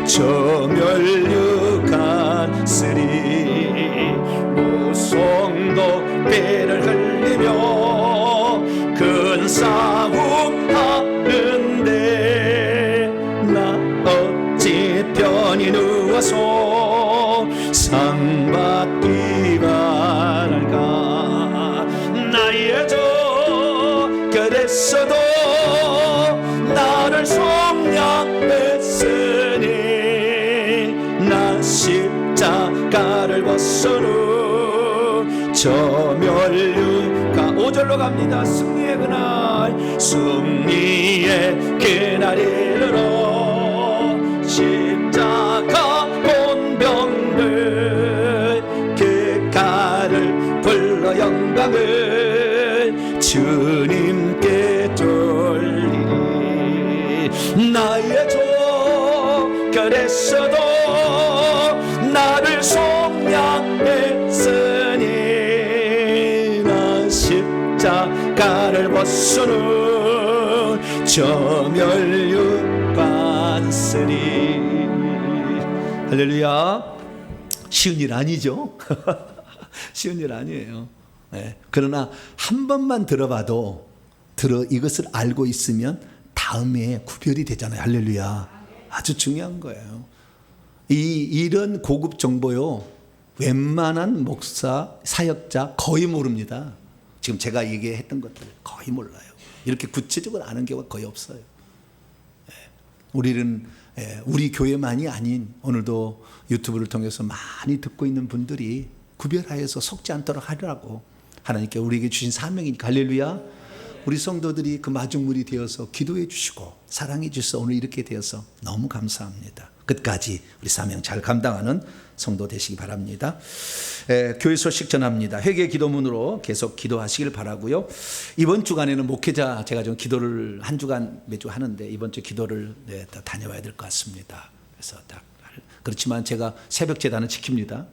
저 멸류관 쓰리 무성도 배를 흘리며 큰 싸움하는데 나 어찌 편히 누워서 상 받기 바랄까. 나의 주 곁에서도 나를 속량했으니 나 십자가를 벗어놓 저 멸류관 5절로 갑니다. 승리의 그날 승리의 그날 이르러 십자가 본병들 그 칼을 불러 영광을 주님께 돌리리. 나의 주 곁에서도 나를 속량했으니 나 십자가를 벗어놓 저 멸류관 쓰리. 할렐루야. 쉬운 일 아니죠? 쉬운 일 아니에요. 네. 그러나 한 번만 들어봐도 이것을 알고 있으면 다음에 구별이 되잖아요. 할렐루야. 아주 중요한 거예요. 이런 고급 정보요, 웬만한 목사, 사역자 거의 모릅니다. 지금 제가 얘기했던 것들 거의 몰라요. 이렇게 구체적으로 아는 경우가 거의 없어요. 우리는 우리 교회만이 아닌 오늘도 유튜브를 통해서 많이 듣고 있는 분들이 구별하여서 속지 않도록 하려고 하나님께 우리에게 주신 사명이니까. 할렐루야. 우리 성도들이 그 마중물이 되어서 기도해 주시고 사랑해 주셔서 오늘 이렇게 되어서 너무 감사합니다. 끝까지 우리 사명 잘 감당하는 성도 되시기 바랍니다. 교회 소식 전합니다. 회개 기도문으로 계속 기도하시길 바라고요. 이번 주간에는 목회자 제가 좀 기도를 한 주간 매주 하는데 이번 주 기도를 다 다녀와야 될 것 같습니다. 그래서 그렇지만 제가 새벽 제단은 지킵니다.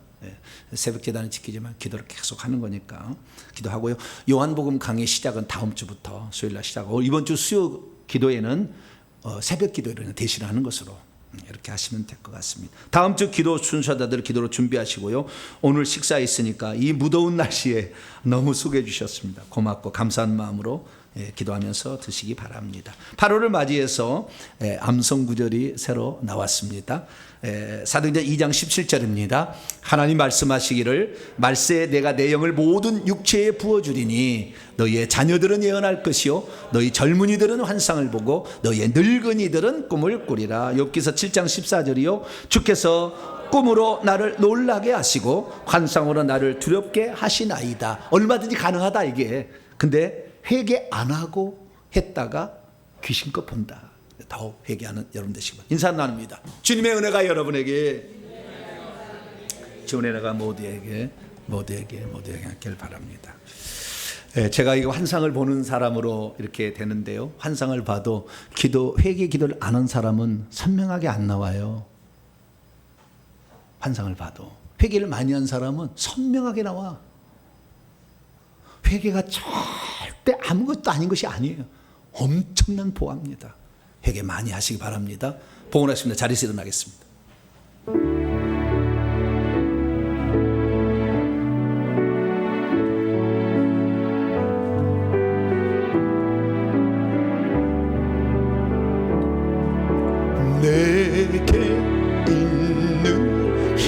새벽 제단은 지키지만 기도를 계속 하는 거니까 기도하고요. 요한복음 강의 시작은 다음 주부터 수요일날 시작하고 이번 주 수요 기도에는 새벽 기도를 대신하는 것으로 이렇게 하시면 될 것 같습니다. 다음 주 기도 순서다들 기도로 준비하시고요. 오늘 식사했으니까 이 무더운 날씨에 너무 수고해 주셨습니다. 고맙고 감사한 마음으로 기도하면서 드시기 바랍니다. 8월을 맞이해서 암송 구절이 새로 나왔습니다. 사도행전 2장 17절입니다. 하나님 말씀하시기를 말세에 내가 내 영을 모든 육체에 부어주리니 너희의 자녀들은 예언할 것이요 너희 젊은이들은 환상을 보고 너희의 늙은이들은 꿈을 꾸리라. 욥기서 7장 14절이요 주께서 꿈으로 나를 놀라게 하시고 환상으로 나를 두렵게 하시나이다. 얼마든지 가능하다 이게. 근데 회개 안 하고 했다가 귀신껏 본다. 더욱 회개하는 여러분 되시기 바랍니다. 인사 나눕니다. 주님의 은혜가 여러분에게, 주의 은혜가 모두에게 있길 바랍니다. 제가 이거 환상을 보는 사람으로 이렇게 되는데요. 환상을 봐도 회개 기도를 안 한 사람은 선명하게 안 나와요. 환상을 봐도 회개를 많이 한 사람은 선명하게 나와. 회개가 절대 아무것도 아닌 것이 아니에요. 엄청난 보화입니다. 회개 많이 하시기 바랍니다. 복원하십니다. 자리에서 일어나겠습니다.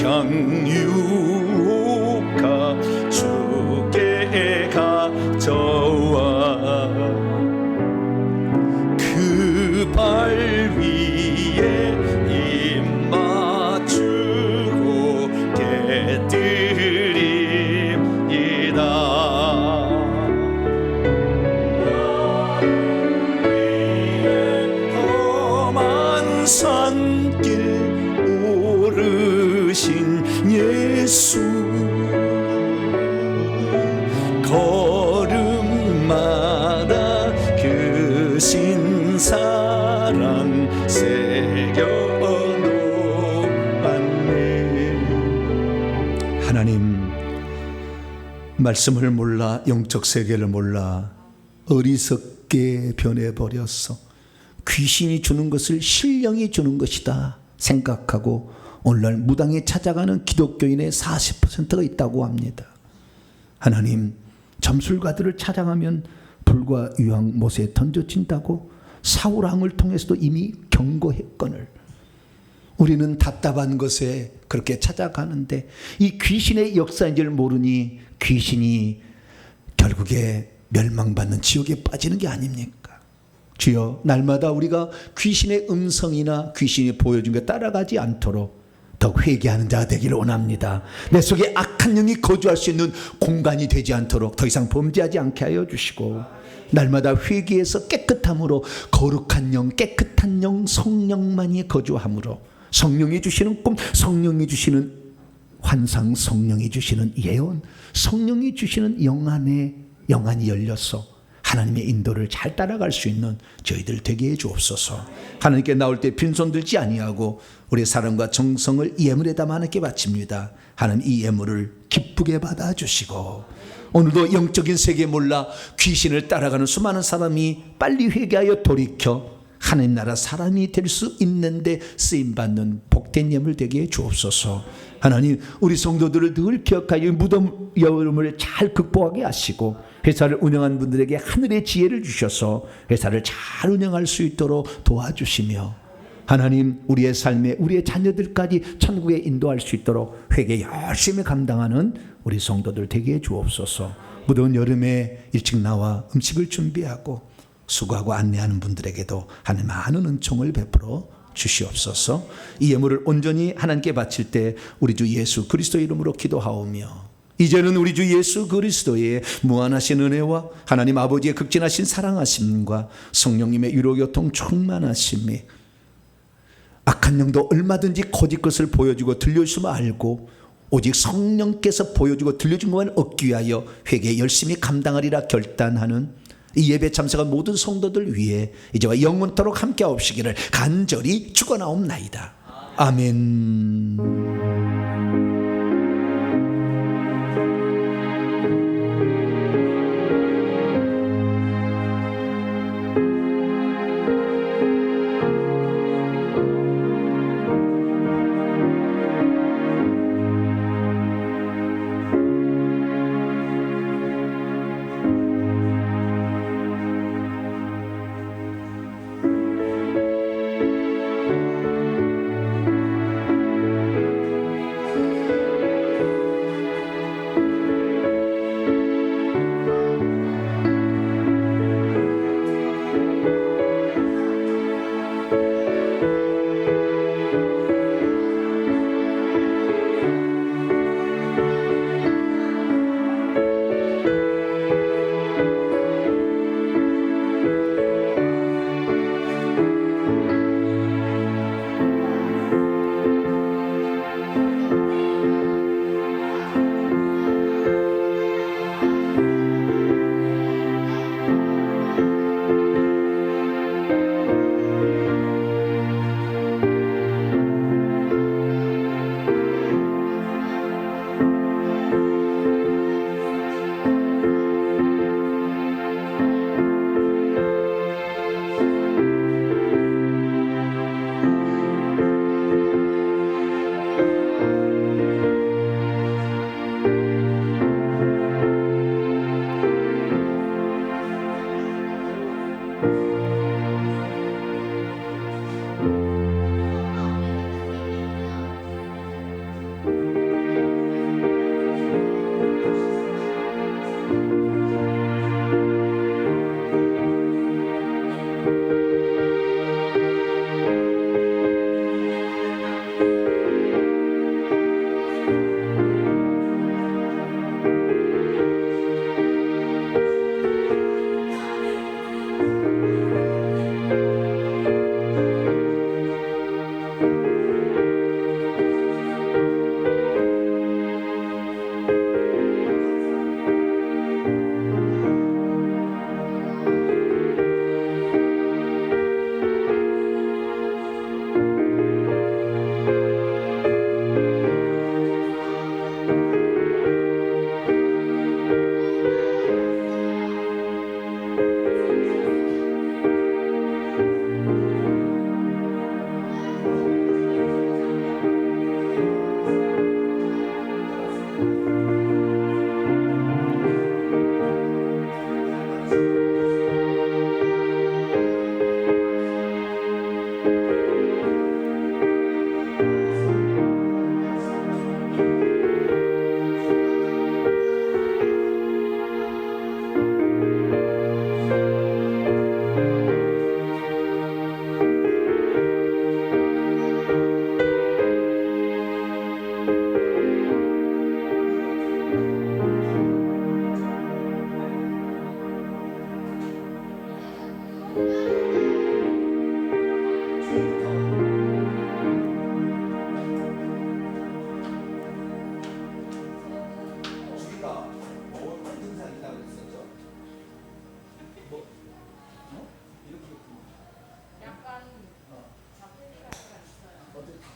향유가 주께 가져와 그 발 위에 입 맞추고 깨뜨립니다. 험한 산길 오르신 예수 걸음마다 그 신사랑 새겨놓았네. 하나님, 말씀을 몰라 영적 세계를 몰라 어리석게 변해버렸어. 귀신이 주는 것을 신령이 주는 것이다 생각하고 오늘날 무당에 찾아가는 기독교인의 40%가 있다고 합니다. 하나님, 점술가들을 찾아가면 불과 유황 못에 던져진다고 사울왕을 통해서도 이미 경고했거늘. 우리는 답답한 것에 그렇게 찾아가는데 이 귀신의 역사인지를 모르니 귀신이 결국에 멸망받는 지옥에 빠지는 게 아닙니까? 주여, 날마다 우리가 귀신의 음성이나 귀신이 보여준 게 따라가지 않도록 더 회개하는 자가 되기를 원합니다. 내 속에 악한 영이 거주할 수 있는 공간이 되지 않도록 더 이상 범죄하지 않게 하여 주시고, 날마다 회개해서 깨끗함으로 거룩한 영, 깨끗한 영, 성령만이 거주함으로 성령이 주시는 꿈, 성령이 주시는 환상, 성령이 주시는 예언, 성령이 주시는 영안이 열려서 하나님의 인도를 잘 따라갈 수 있는 저희들 되게 해 주옵소서. 하나님께 나올 때 빈손 들지 아니하고 우리의 사랑과 정성을 예물에 담아 하나님께 바칩니다. 하나님, 이 예물을 기쁘게 받아주시고, 오늘도 영적인 세계 몰라 귀신을 따라가는 수많은 사람이 빨리 회개하여 돌이켜 하나님 나라 사람이 될 수 있는데 쓰임받는 복된 예물 되게 해 주옵소서. 하나님, 우리 성도들을 늘 기억하여 무덤 여름을 잘 극복하게 하시고 회사를 운영하는 분들에게 하늘의 지혜를 주셔서 회사를 잘 운영할 수 있도록 도와주시며, 하나님, 우리의 삶에 우리의 자녀들까지 천국에 인도할 수 있도록 회개 열심히 감당하는 우리 성도들 되게 해 주옵소서. 무더운 여름에 일찍 나와 음식을 준비하고 수고하고 안내하는 분들에게도 하나님 많은 은총을 베풀어 주시옵소서. 이 예물을 온전히 하나님께 바칠 때 우리 주 예수 그리스도 이름으로 기도하오며, 이제는 우리 주 예수 그리스도의 무한하신 은혜와 하나님 아버지의 극진하신 사랑하심과 성령님의 유로교통 충만하심이, 악한 영도 얼마든지 거짓 것을 보여주고 들려주면 알고 오직 성령께서 보여주고 들려준 것만 얻기 위하여 회개 열심히 감당하리라 결단하는 이 예배 참석한 모든 성도들 위해 이제와 영원토록 함께 하옵시기를 간절히 축원하옵나이다. 아멘.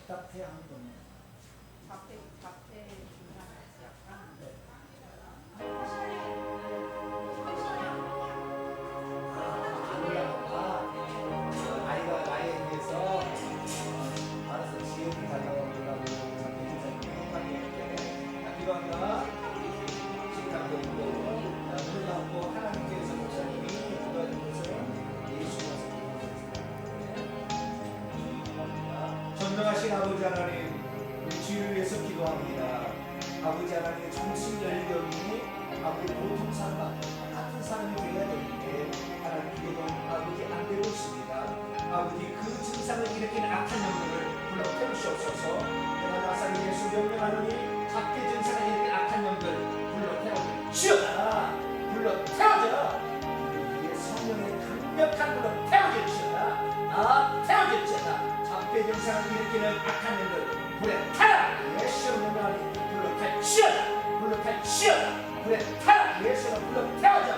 답답해 하는 겁니다. 아이가 나에 대해서 알아서 지혜를 가져오라고 기도합니다. 식탁도 있고 눈을 감고 하나님께서 목사님이 기도하는 것을 예수님께서 전능하신 아버지 하나님, 우리 주를 위해서 기도합니다. 아버지 하나님, 정신연령이 아버지 보통 사람과 같은 사람이 되어야 되는데 하나님 기도는 아버지 안 되고 있습니다. 아버지 그 증상을 일으키는 악한 영들을 불러 태우시옵소서. 내가 나사렛 예수 명령하노니 작게 증상을 일으키는 악한 영들 불러 태우게 주여라. 불러 태워져. 우리의 성령의 강력한 불러 태워질 주여라. 태워질 주여라. 작게 증상을 일으키는 악한 영들 불에 타라. 예수 명령하노니 불러 태우시여라. 불러 태우시여라. 불에 타라. 예수로 불러 태워져.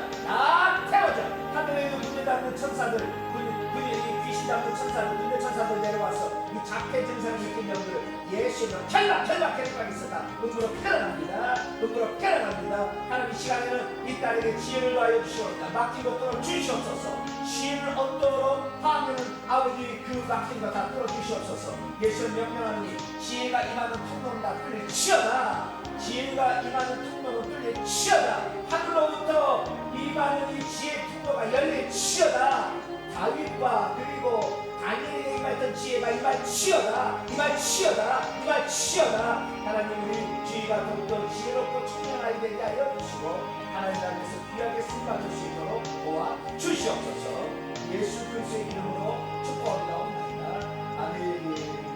태워져. 하늘에 있는 문제 닫는 천사들, 그의 귀신 잡는 천사들, 문제 천사들 내려와서 이 작게 증상을 일으킨 영들을 예수로 결박하겠습니다. 눈으로 끌어납니다. 눈으로 끌어납니다. 하나님, 이 시간에는 이 딸에게 지혜를 더하여 주시옵소서. 막힌 것들을 주시옵소서. 지혜를 얻도록 하면 아버지 그 막힌 것 다 끌어주시옵소서. 예수를 명령하니 지혜가 임하는 통로는 다 뚫려 치어라. 지혜가 임하는 통로는 뚫려 치어라. 하늘로부터 임하는 이 지혜 통로가 열려 치어라. 다윗과 그리고 다니엘에게 임했던 지혜가 임할 치어라. 임할 치어라. 임할 치어라. 하나님, 우리 주의가 더욱더 지혜롭고 청년하게 되게 하여 주시고 하나님 앞에서 귀하게 쓰임받을 수 있도록 도와 주시옵소서. 예수 그리스도의 이름으로 축복합니다. 아멘.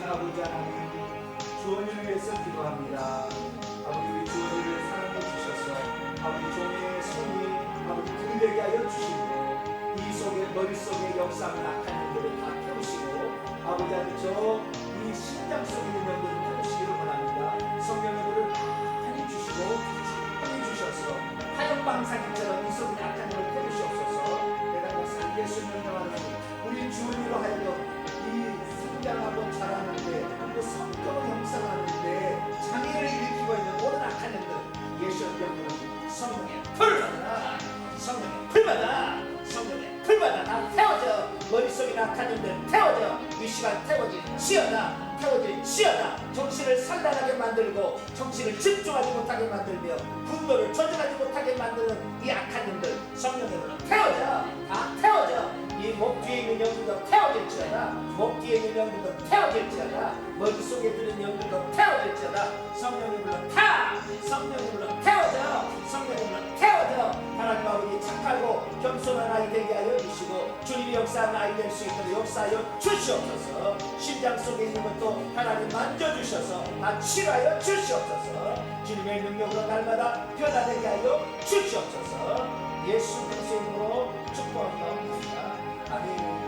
아버지 하나님, 주원이를 위해서 기도합니다. 아버지, 우리 주원이를 사랑해 주셔서 아버지 종의 손이 아버지 들되게 하여 주시고 이 속에 머릿속에 역사하는 악한 일들을 다 태우시고 아버지 하나님, 이 심장 속에 있는 영들을 태우시기를 원합니다. 성령의 많이 주시고 충분히 주셔서 화염방사기처럼 이 속에 악한 일을 태우시옵소서. 내가 역사 예수 명령하는 우리 주원이로 하여금 이 성장하고 자라는데 그리고 성격을 형성하는데 장애를 일으키고 있는 모든 악한 영들 예수의 영들은 성령의 풀받아라. 성령의 풀받아. 성령의 풀받아. 나 태워져. 머릿속에 악한 영들 태워져. 이 시간 태워질 지어다. 태워질 지어다. 정신을 산란하게 만들고 정신을 집중하지 못하게 만들며 분노를 조절하지 못하게 만드는 이 악한 영들 성령의 불로 태워져. 다 태워져. 이 목 뒤에 있는 영들도 태워질지어다. 목 뒤에 있는 영들도 태워질지어다. 머릿속에 드는 영들도 태워질지어다. 성령의 불로 타. 성령의 불로 태워져. 성령의 불로 태워져. 하나님 아버지, 착하고 겸손한 아이 되게 하여 주시고 주님이 역사하는 아이 될 수 있도록 역사하여 주시옵소서. 심장 속에 있는 것도 하나님 만져주셔서 다 치료하여 주시옵소서. 주님의 능력으로 날마다 변화되게 하여 주시옵소서. 예수 그리스도의 이름으로 축복합니다. 아멘.